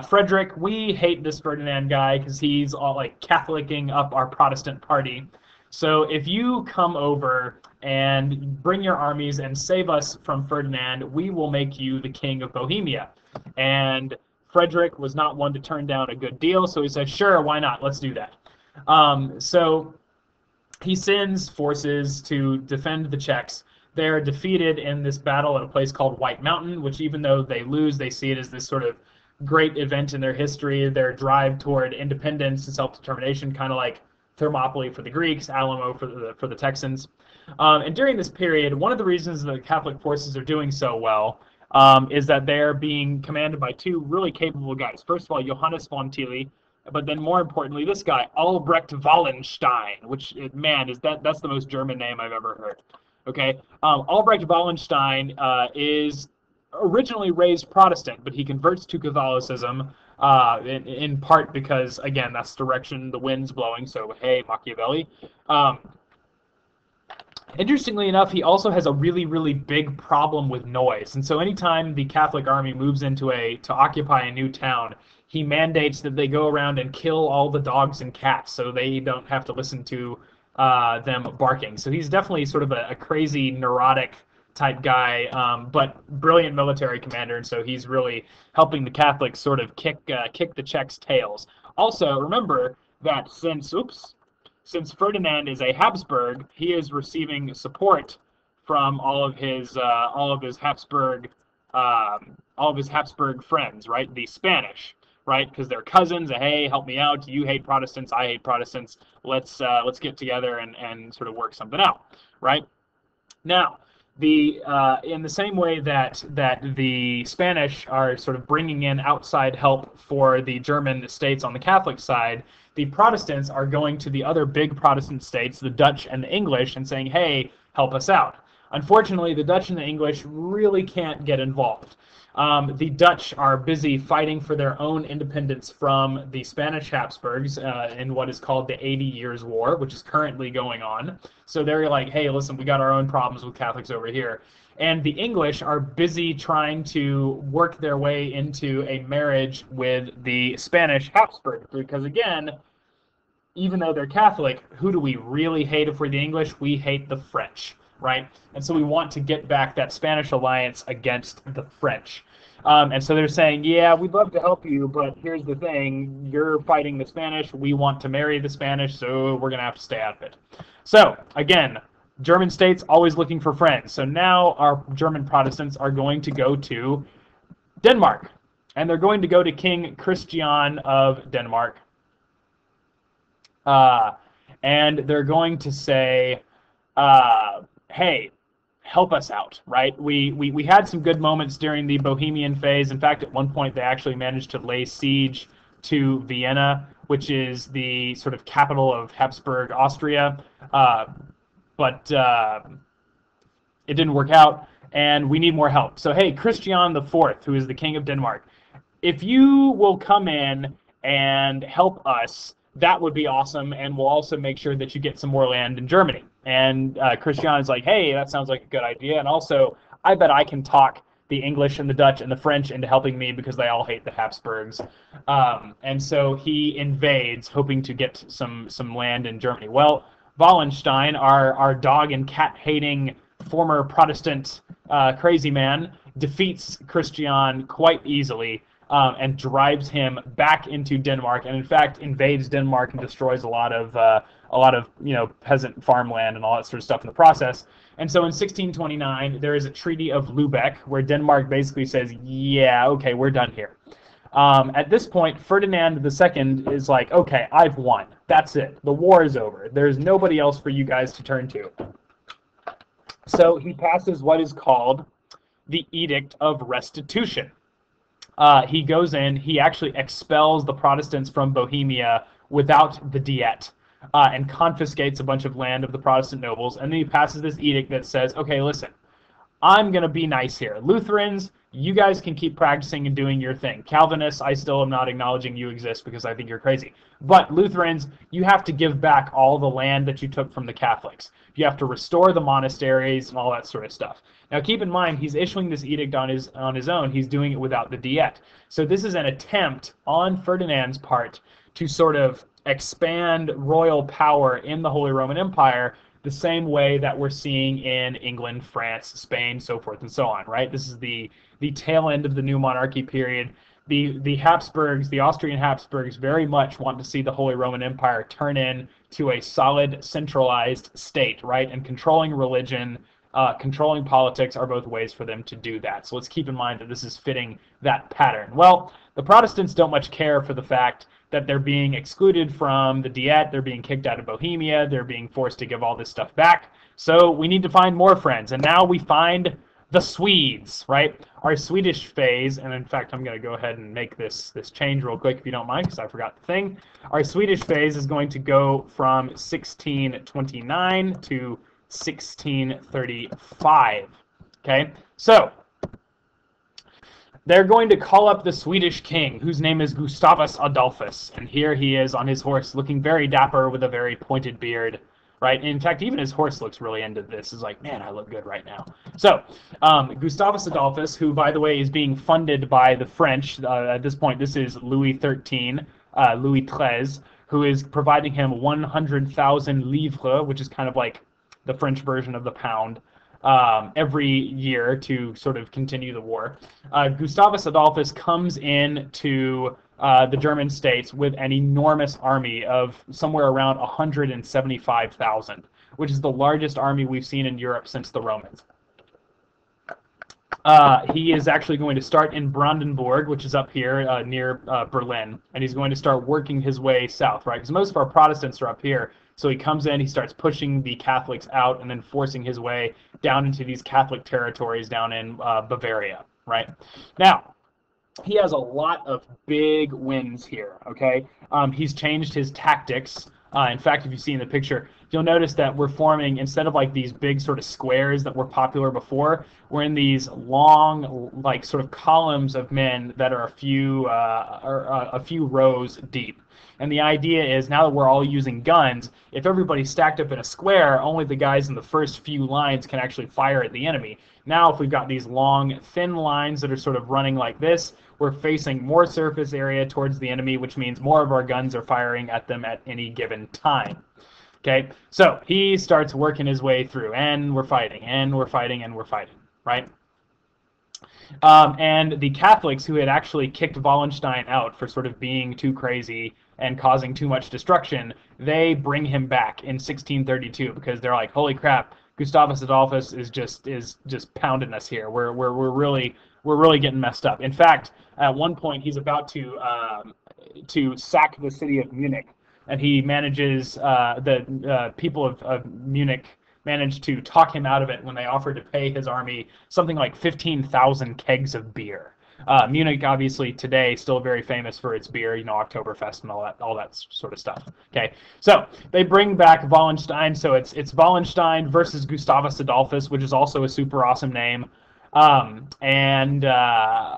[SPEAKER 1] Frederick, we hate this Ferdinand guy because he's all like Catholicing up our Protestant party. So if you come over and bring your armies and save us from Ferdinand, we will make you the king of Bohemia. And Frederick was not one to turn down a good deal, so he said, sure, why not? Let's do that. So he sends forces to defend the Czechs. They're defeated in this battle at a place called White Mountain, which even though they lose, they see it as this sort of great event in their history, their drive toward independence and self-determination, kind of like Thermopylae for the Greeks, Alamo for the Texans. And during this period, one of the reasons the Catholic forces are doing so well is that they're being commanded by two really capable guys. First of all, Johannes von Tilly, but then more importantly, this guy, Albrecht Wallenstein, which, man, that's the most German name I've ever heard. Okay, Albrecht Wallenstein is originally raised Protestant, but he converts to Catholicism in part because, again, that's the direction the wind's blowing, so hey, Machiavelli. Interestingly enough, he also has a really, really big problem with noise. And so anytime the Catholic army moves to occupy a new town, he mandates that they go around and kill all the dogs and cats so they don't have to listen to them barking. So he's definitely sort of a crazy, neurotic type guy, but brilliant military commander, and so he's really helping the Catholics sort of kick the Czechs' tails. Also, remember that since Ferdinand is a Habsburg, he is receiving support from all of his Habsburg friends, right? The Spanish, right? Because they're cousins. Hey, help me out. You hate Protestants. I hate Protestants. Let's get together and sort of work something out, right? Now, in the same way that the Spanish are sort of bringing in outside help for the German states on the Catholic side, the Protestants are going to the other big Protestant states, the Dutch and the English, and saying, hey, help us out. Unfortunately, the Dutch and the English really can't get involved. The Dutch are busy fighting for their own independence from the Spanish Habsburgs in what is called the 80 Years' War, which is currently going on. So they're like, hey, listen, we got our own problems with Catholics over here. And the English are busy trying to work their way into a marriage with the Spanish Habsburg. Because again, even though they're Catholic, who do we really hate if we're the English? We hate the French, right? And so we want to get back that Spanish alliance against the French. And so they're saying, yeah, we'd love to help you, but here's the thing. You're fighting the Spanish. We want to marry the Spanish, so we're going to have to stay out of it. So, again, German states always looking for friends. So now our German Protestants are going to go to Denmark. And they're going to go to King Christian of Denmark. And they're going to say, hey, help us out, right? We had some good moments during the Bohemian phase. In fact, at one point, they actually managed to lay siege to Vienna, which is the sort of capital of Habsburg, Austria. But it didn't work out, and we need more help. So, hey, Christian IV, who is the king of Denmark, if you will come in and help us, that would be awesome, and we'll also make sure that you get some more land in Germany. And Christian is like, hey, that sounds like a good idea, and also, I bet I can talk the English and the Dutch and the French into helping me because they all hate the Habsburgs. And so he invades, hoping to get some land in Germany. Well, Wallenstein, our dog and cat-hating former Protestant crazy man, defeats Christian quite easily and drives him back into Denmark, and in fact invades Denmark and destroys a lot of peasant farmland and all that sort of stuff in the process. And so in 1629 there is a Treaty of Lubeck where Denmark basically says, yeah, okay, we're done here. At this point, Ferdinand II is like, okay, I've won. That's it. The war is over. There's nobody else for you guys to turn to. So he passes what is called the Edict of Restitution. He goes in, he actually expels the Protestants from Bohemia without the Diet, and confiscates a bunch of land of the Protestant nobles, and then he passes this edict that says, okay, listen, I'm going to be nice here. Lutherans, you guys can keep practicing and doing your thing. Calvinists, I still am not acknowledging you exist because I think you're crazy. But Lutherans, you have to give back all the land that you took from the Catholics. You have to restore the monasteries and all that sort of stuff. Now keep in mind, he's issuing this edict on his own. He's doing it without the Diet. So this is an attempt on Ferdinand's part to sort of expand royal power in the Holy Roman Empire the same way that we're seeing in England, France, Spain, so forth and so on, right? This is the tail end of the new monarchy period. The Habsburgs, the Austrian Habsburgs, very much want to see the Holy Roman Empire turn into a solid, centralized state, right? And controlling religion, controlling politics are both ways for them to do that. So let's keep in mind that this is fitting that pattern. Well, the Protestants don't much care for the fact that they're being excluded from the Diet, they're being kicked out of Bohemia, they're being forced to give all this stuff back. So we need to find more friends. And now we find the Swedes, right? Our Swedish phase, and in fact, I'm going to go ahead and make this change real quick if you don't mind, because I forgot the thing. Our Swedish phase is going to go from 1629 to 1635. Okay, so they're going to call up the Swedish king, whose name is Gustavus Adolphus, and here he is on his horse, looking very dapper with a very pointed beard. right? And in fact, even his horse looks really into this. Is like, man, I look good right now. So, Gustavus Adolphus, who, by the way, is being funded by the French, at this point, this is Louis XIII, Louis XIII, who is providing him 100,000 livres, which is kind of like the French version of the pound, every year to sort of continue the war. Gustavus Adolphus comes in to the German states with an enormous army of somewhere around 175,000, which is the largest army we've seen in Europe since the Romans. He is actually going to start in Brandenburg, which is up here near Berlin, and he's going to start working his way south, right? Because most of our Protestants are up here. So he comes in, he starts pushing the Catholics out, and then forcing his way down into these Catholic territories down in Bavaria, right? Now, he has a lot of big wins here, okay? He's changed his tactics. In fact, if you see in the picture, you'll notice that we're forming, instead of like these big sort of squares that were popular before, we're in these long, like sort of columns of men that are a few rows deep. And the idea is, now that we're all using guns, if everybody's stacked up in a square, only the guys in the first few lines can actually fire at the enemy. Now, if we've got these long, thin lines that are sort of running like this, we're facing more surface area towards the enemy, which means more of our guns are firing at them at any given time. Okay, so he starts working his way through, and we're fighting, and we're fighting, and we're fighting, right? And the Catholics, who had actually kicked Wallenstein out for sort of being too crazy and causing too much destruction, they bring him back in 1632 because they're like, holy crap, Gustavus Adolphus is just pounding us here. We're really getting messed up. In fact, at one point he's about to sack the city of Munich, and he manages the people of Munich managed to talk him out of it when they offered to pay his army something like 15,000 kegs of beer. Munich, obviously, today still very famous for its beer, you know, Oktoberfest and all that sort of stuff. Okay, so they bring back Wallenstein. So it's Wallenstein versus Gustavus Adolphus, which is also a super awesome name.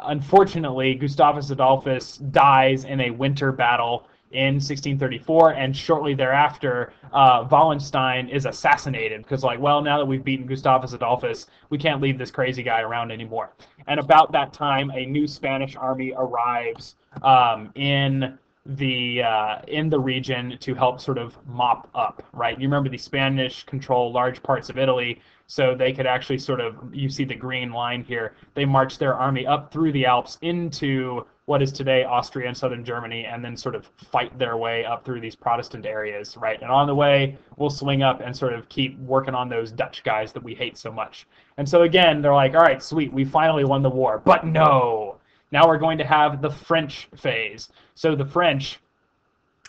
[SPEAKER 1] Unfortunately, Gustavus Adolphus dies in a winter battle in 1634, and shortly thereafter, Wallenstein is assassinated because, like, well, now that we've beaten Gustavus Adolphus, we can't leave this crazy guy around anymore. And about that time, a new Spanish army arrives in the region to help sort of mop up, right? You remember the Spanish control large parts of Italy, so they could actually sort of, you see the green line here, they marched their army up through the Alps into what is today Austria and southern Germany, and then sort of fight their way up through these Protestant areas, right? And on the way, we'll swing up and sort of keep working on those Dutch guys that we hate so much. And so again, they're like, all right, sweet, we finally won the war. But no! Now we're going to have the French phase. So the French,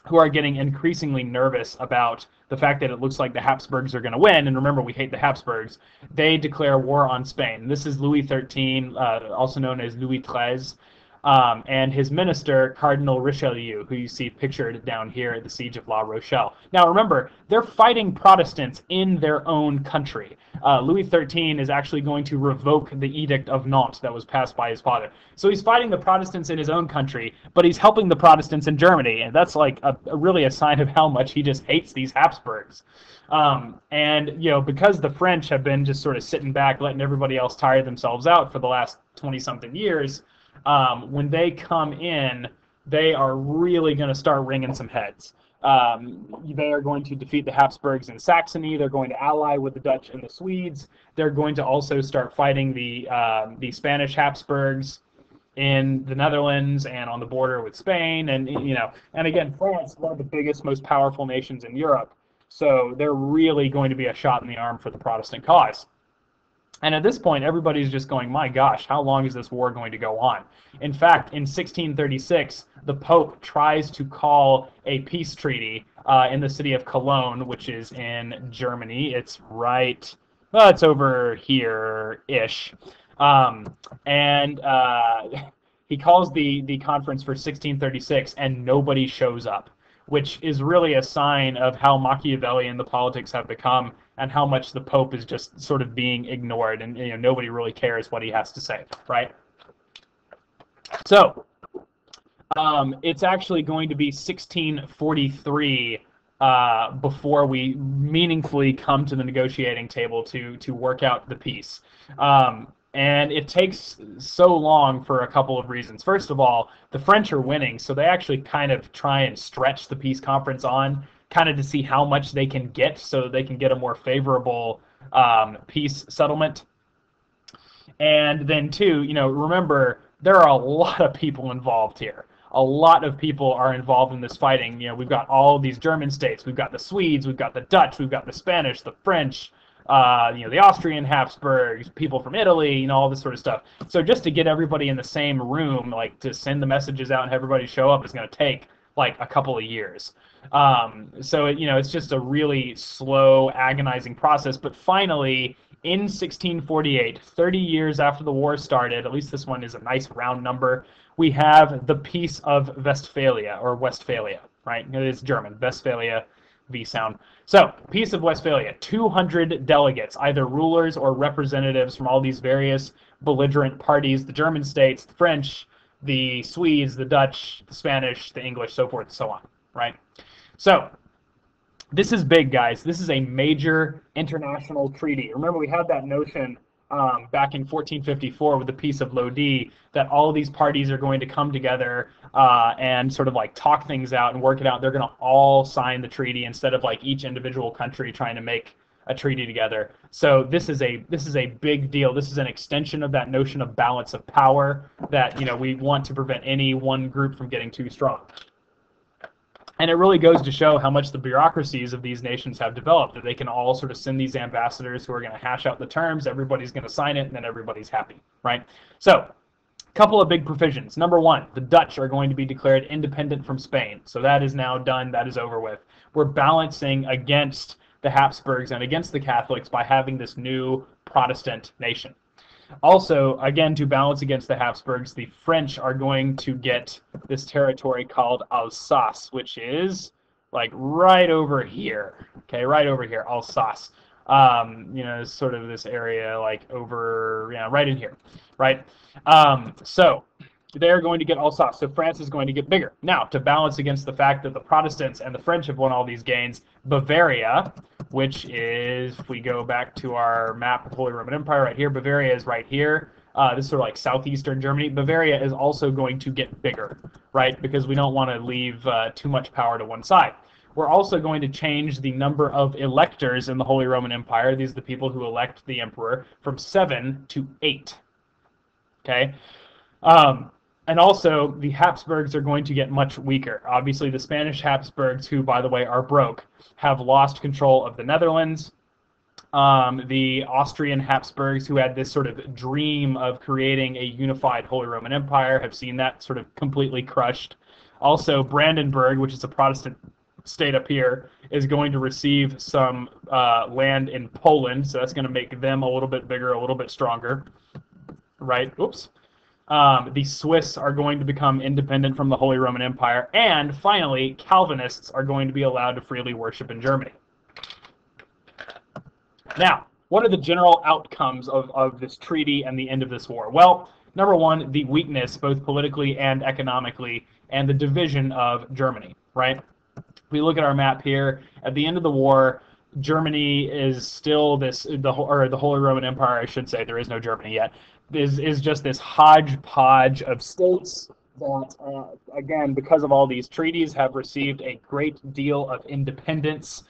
[SPEAKER 1] who are getting increasingly nervous about the fact that it looks like the Habsburgs are going to win, and remember, we hate the Habsburgs, they declare war on Spain. This is Louis XIII, also known as Louis XIII, and his minister, Cardinal Richelieu, who you see pictured down here at the Siege of La Rochelle. Now remember, they're fighting Protestants in their own country. Louis XIII is actually going to revoke the Edict of Nantes that was passed by his father. So he's fighting the Protestants in his own country, but he's helping the Protestants in Germany, and that's like really a sign of how much he just hates these Habsburgs. And, you know, because the French have been just sort of sitting back, letting everybody else tire themselves out for the last 20-something years, when they come in, they are really going to start wringing some heads. They are going to defeat the Habsburgs in Saxony. They're going to ally with the Dutch and the Swedes. They're going to also start fighting the Spanish Habsburgs in the Netherlands and on the border with Spain. And, you know, and again, France, one of the biggest, most powerful nations in Europe. So they're really going to be a shot in the arm for the Protestant cause. And at this point, everybody's just going, my gosh, how long is this war going to go on? In fact, in 1636, the Pope tries to call a peace treaty in the city of Cologne, which is in Germany. It's right, well, it's over here-ish. He calls the conference for 1636, and nobody shows up, which is really a sign of how Machiavellian the politics have become and how much the Pope is just sort of being ignored, and, you know, nobody really cares what he has to say, right? So it's actually going to be 1643 before we meaningfully come to the negotiating table to work out the peace. And it takes so long for a couple of reasons. First of all, the French are winning, so they actually kind of try and stretch the peace conference on, kind of to see how much they can get so they can get a more favorable peace settlement. And then two, remember, there are a lot of people involved here. A lot of people are involved in this fighting. We've got all these German states. We've got the Swedes. We've got the Dutch. We've got the Spanish, the French, the Austrian Habsburgs, people from Italy, all this sort of stuff. So just to get everybody in the same room, like to send the messages out and have everybody show up is going to take like a couple of years. So it's just a really slow, agonizing process. But finally, in 1648, 30 years after the war started, at least this one is a nice round number, we have the Peace of Westphalia, or Westphalia, right? It's German, Westphalia, V sound. So, Peace of Westphalia, 200 delegates, either rulers or representatives from all these various belligerent parties, the German states, the French, the Swedes, the Dutch, the Spanish, the English, so forth and so on, right? So, this is big, guys. This is a major international treaty. Remember, we had that notion back in 1454 with the Peace of Lodi that all of these parties are going to come together and sort of like talk things out and work it out. They're going to all sign the treaty instead of like each individual country trying to make a treaty together. So this is a big deal. This is an extension of that notion of balance of power that we want to prevent any one group from getting too strong. And it really goes to show how much the bureaucracies of these nations have developed, that they can all sort of send these ambassadors who are going to hash out the terms, everybody's going to sign it, and then everybody's happy, right? So, a couple of big provisions. Number one, the Dutch are going to be declared independent from Spain. So that is now done, that is over with. We're balancing against the Habsburgs and against the Catholics by having this new Protestant nation. Also, again, to balance against the Habsburgs, the French are going to get this territory called Alsace, which is like right over here. Okay, right over here, Alsace. Sort of this area like over, right in here, right? So they're going to get Alsace. So France is going to get bigger. Now, to balance against the fact that the Protestants and the French have won all these gains, Bavaria, which is, if we go back to our map of the Holy Roman Empire right here, Bavaria is right here. This is sort of like southeastern Germany. Bavaria is also going to get bigger, right? Because we don't want to leave too much power to one side. We're also going to change the number of electors in the Holy Roman Empire. These are the people who elect the emperor, from 7 to 8. Okay? And also, the Habsburgs are going to get much weaker. Obviously, the Spanish Habsburgs, who, by the way, are broke, have lost control of the Netherlands. The Austrian Habsburgs, who had this sort of dream of creating a unified Holy Roman Empire, have seen that sort of completely crushed. Also, Brandenburg, which is a Protestant state up here, is going to receive some land in Poland, so that's going to make them a little bit bigger, a little bit stronger. Right? Oops. The Swiss are going to become independent from the Holy Roman Empire, and finally, Calvinists are going to be allowed to freely worship in Germany. Now, what are the general outcomes of this treaty and the end of this war? Well, number one, the weakness, both politically and economically, and the division of Germany, right? If we look at our map here, at the end of the war, Germany is still the Holy Roman Empire, I should say, there is no Germany yet, is just this hodgepodge of states that, again, because of all these treaties, have received a great deal of independence.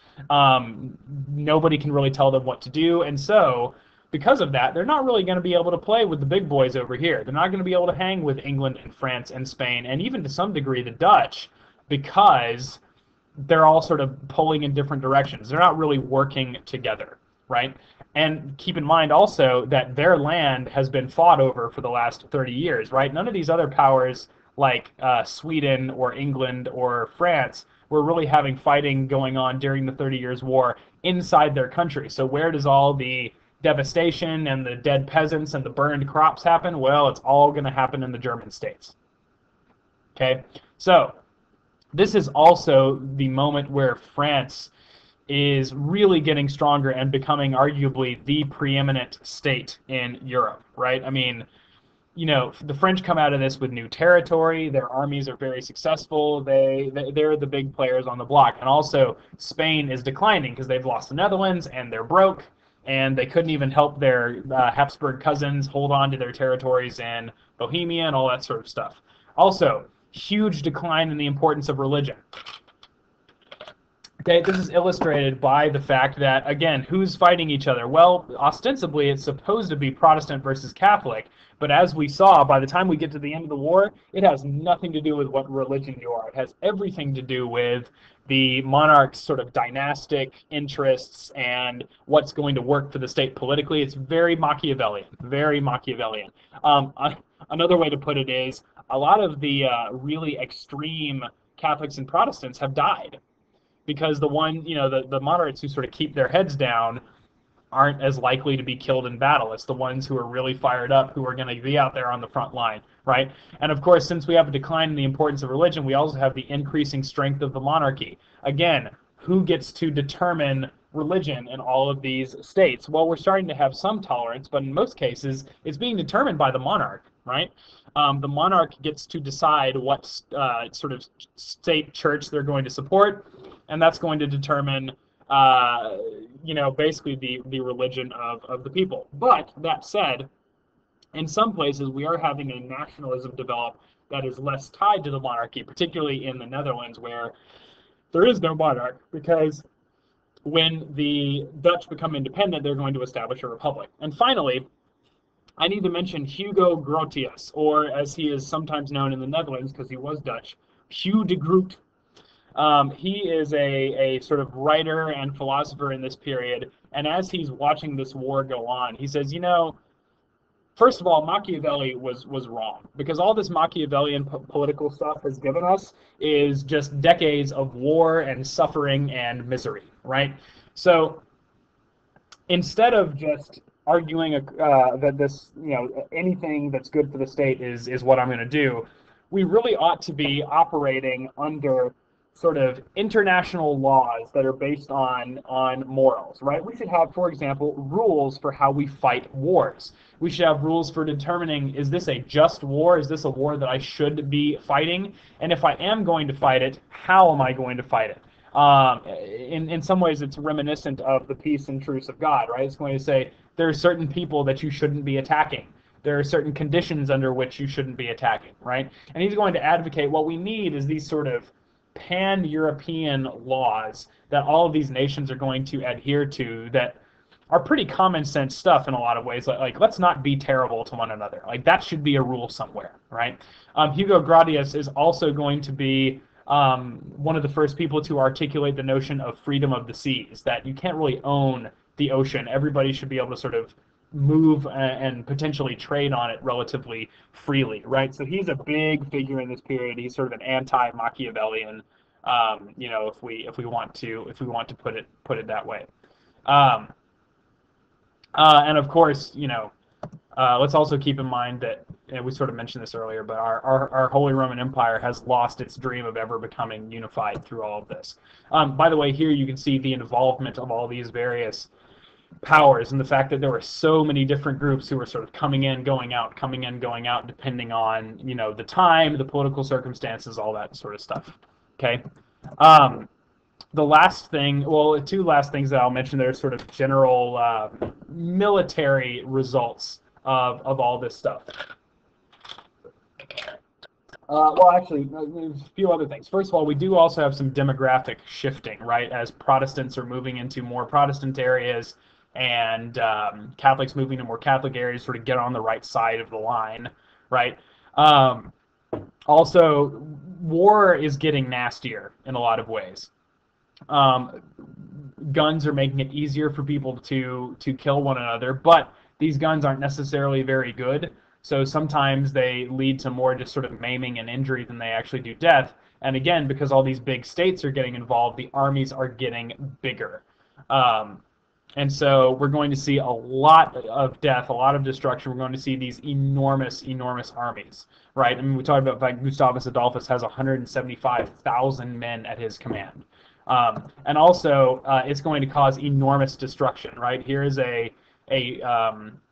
[SPEAKER 1] Nobody can really tell them what to do, and so, because of that, they're not really going to be able to play with the big boys over here. They're not going to be able to hang with England and France and Spain, and even to some degree the Dutch, because they're all sort of pulling in different directions. They're not really working together, right? And keep in mind also that their land has been fought over for the last 30 years, right? None of these other powers like Sweden or England or France were really having fighting going on during the 30 Years' War inside their country. So where does all the devastation and the dead peasants and the burned crops happen? Well, it's all going to happen in the German states. Okay? So this is also the moment where France is really getting stronger and becoming arguably the preeminent state in Europe, right? I mean, the French come out of this with new territory. Their armies are very successful. They're the big players on the block. And also, Spain is declining because they've lost the Netherlands and they're broke, and they couldn't even help their Habsburg cousins hold on to their territories in Bohemia and all that sort of stuff. Also, huge decline in the importance of religion. Okay, this is illustrated by the fact that, again, who's fighting each other? Well, ostensibly, it's supposed to be Protestant versus Catholic, but as we saw, by the time we get to the end of the war, it has nothing to do with what religion you are. It has everything to do with the monarch's sort of dynastic interests and what's going to work for the state politically. It's very Machiavellian, very Machiavellian. Another way to put it is, a lot of the really extreme Catholics and Protestants have died, because the moderates who sort of keep their heads down aren't as likely to be killed in battle. It's the ones who are really fired up who are going to be out there on the front line, right? And of course, since we have a decline in the importance of religion, we also have the increasing strength of the monarchy. Again, who gets to determine religion in all of these states? Well, we're starting to have some tolerance, but in most cases, it's being determined by the monarch, right? The monarch gets to decide what sort of state church they're going to support, and that's going to determine, basically the religion of the people. But that said, in some places we are having a nationalism develop that is less tied to the monarchy, particularly in the Netherlands, where there is no monarch, because when the Dutch become independent, they're going to establish a republic. And finally, I need to mention Hugo Grotius, or as he is sometimes known in the Netherlands, because he was Dutch, Hugh de Groot. He is a sort of writer and philosopher in this period, and as he's watching this war go on, he says, first of all, Machiavelli was wrong, because all this Machiavellian political stuff has given us is just decades of war and suffering and misery, right? So instead of just arguing that this, anything that's good for the state is what I'm going to do, we really ought to be operating under sort of international laws that are based on morals, right? We should have, for example, rules for how we fight wars. We should have rules for determining, is this a just war? Is this a war that I should be fighting? And if I am going to fight it, how am I going to fight it? In some ways, it's reminiscent of the peace and truce of God, right? It's going to say there are certain people that you shouldn't be attacking. There are certain conditions under which you shouldn't be attacking, right? And he's going to advocate what we need is these sort of pan-European laws that all of these nations are going to adhere to that are pretty common sense stuff in a lot of ways. Like let's not be terrible to one another. Like that should be a rule somewhere, right? Hugo Grotius is also going to be one of the first people to articulate the notion of freedom of the seas, that you can't really own the ocean. Everybody should be able to sort of move and potentially trade on it relatively freely, right? So he's a big figure in this period. He's sort of an anti-Machiavellian, if we want to put it that way. And of course, let's also keep in mind that, and we sort of mentioned this earlier, but our Holy Roman Empire has lost its dream of ever becoming unified through all of this. By the way, here you can see the involvement of all these various powers and the fact that there were so many different groups who were sort of coming in, going out, depending on, the time, the political circumstances, all that sort of stuff. Okay. The last thing, well, two last things that I'll mention there are sort of general military results of all this stuff. Well, actually, there's a few other things. First of all, we do also have some demographic shifting, right? As Protestants are moving into more Protestant areas and Catholics moving to more Catholic areas, sort of get on the right side of the line, right? Also, war is getting nastier in a lot of ways. Guns are making it easier for people to kill one another, but these guns aren't necessarily very good. So sometimes they lead to more just sort of maiming and injury than they actually do death. And again, because all these big states are getting involved, the armies are getting bigger. And so we're going to see a lot of death, a lot of destruction. We're going to see these enormous, enormous armies, right? I mean, we talked about like Gustavus Adolphus has 175,000 men at his command. And also, it's going to cause enormous destruction, right? Here is a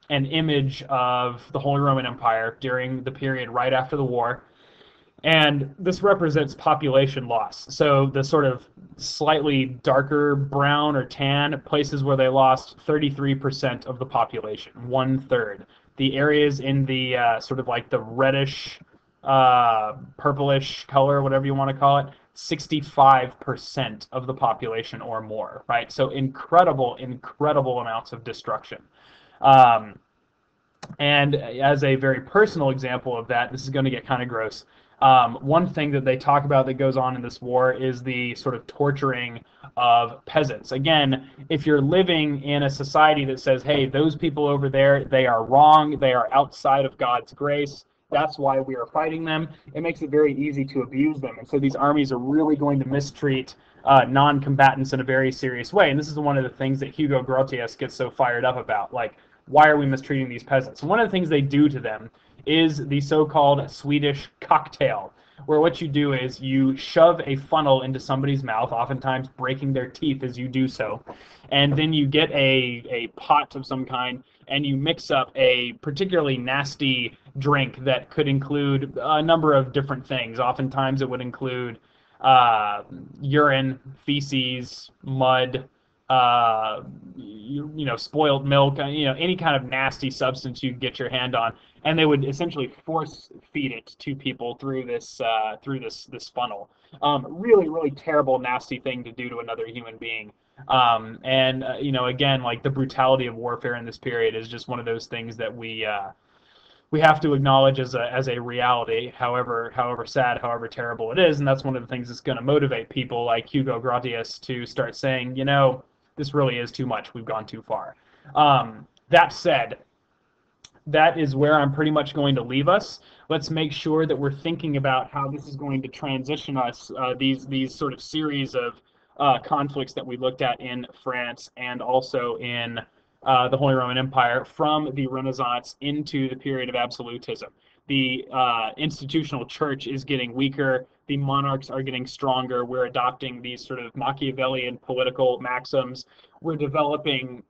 [SPEAKER 1] an image of the Holy Roman Empire during the period right after the war. And this represents population loss. So the sort of slightly darker brown or tan places where they lost 33% of the population, 1/3. The areas in the sort of like the reddish, purplish color, whatever you want to call it, 65% of the population or more, right? So incredible, incredible amounts of destruction. Um, and as a very personal example of that, this is going to get kind of gross. One thing that they talk about that goes on in this war is the sort of torturing of peasants. Again, if you're living in a society that says, hey, those people over there, they are wrong, they are outside of God's grace, that's why we are fighting them, it makes it very easy to abuse them. And so these armies are really going to mistreat non-combatants in a very serious way. And this is one of the things that Hugo Grotius gets so fired up about. Like, why are we mistreating these peasants? One of the things they do to them is the so-called Swedish cocktail, where what you do is you shove a funnel into somebody's mouth, oftentimes breaking their teeth as you do so, and then you get a pot of some kind, and you mix up a particularly nasty drink that could include a number of different things. Oftentimes it would include urine, feces, mud, spoiled milk, any kind of nasty substance you get your hand on, and they would essentially force feed it to people through this funnel. Really, really terrible, nasty thing to do to another human being. Again, like the brutality of warfare in this period is just one of those things that we have to acknowledge as a reality, however sad, however terrible it is, and that's one of the things that's going to motivate people like Hugo Grotius to start saying, this really is too much. We've gone too far. That said, that is where I'm pretty much going to leave us. Let's make sure that we're thinking about how this is going to transition us, these sort of series of conflicts that we looked at in France and also in the Holy Roman Empire, from the Renaissance into the period of absolutism. The institutional church is getting weaker. The monarchs are getting stronger. We're adopting these sort of Machiavellian political maxims. We're developing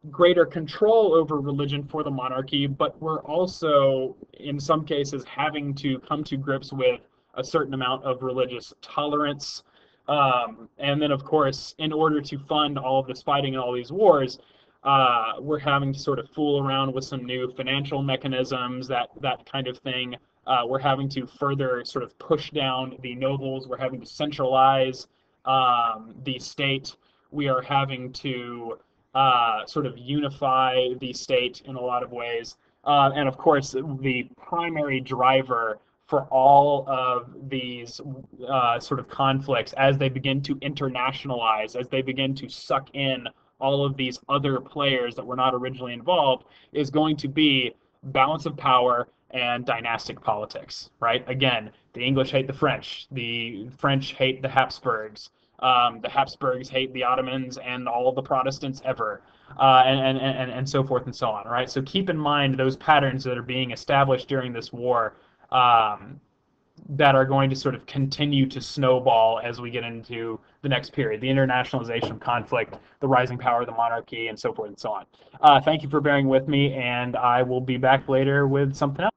[SPEAKER 1] greater control over religion for the monarchy, but we're also, in some cases, having to come to grips with a certain amount of religious tolerance. And then, of course, in order to fund all of this fighting and all these wars, we're having to sort of fool around with some new financial mechanisms, that kind of thing. We're having to further sort of push down the nobles. We're having to centralize the state. We are having to sort of unify the state in a lot of ways. And of course, the primary driver for all of these sort of conflicts, as they begin to internationalize, as they begin to suck in all of these other players that were not originally involved, is going to be balance of power and dynastic politics, right? Again, the English hate the French hate the Habsburgs, the Habsburgs hate the Ottomans and all of the Protestants ever, and so forth and so on, right? So keep in mind those patterns that are being established during this war, that are going to sort of continue to snowball as we get into the next period, the internationalization of conflict, the rising power of the monarchy, and so forth and so on. Thank you for bearing with me, and I will be back later with something else.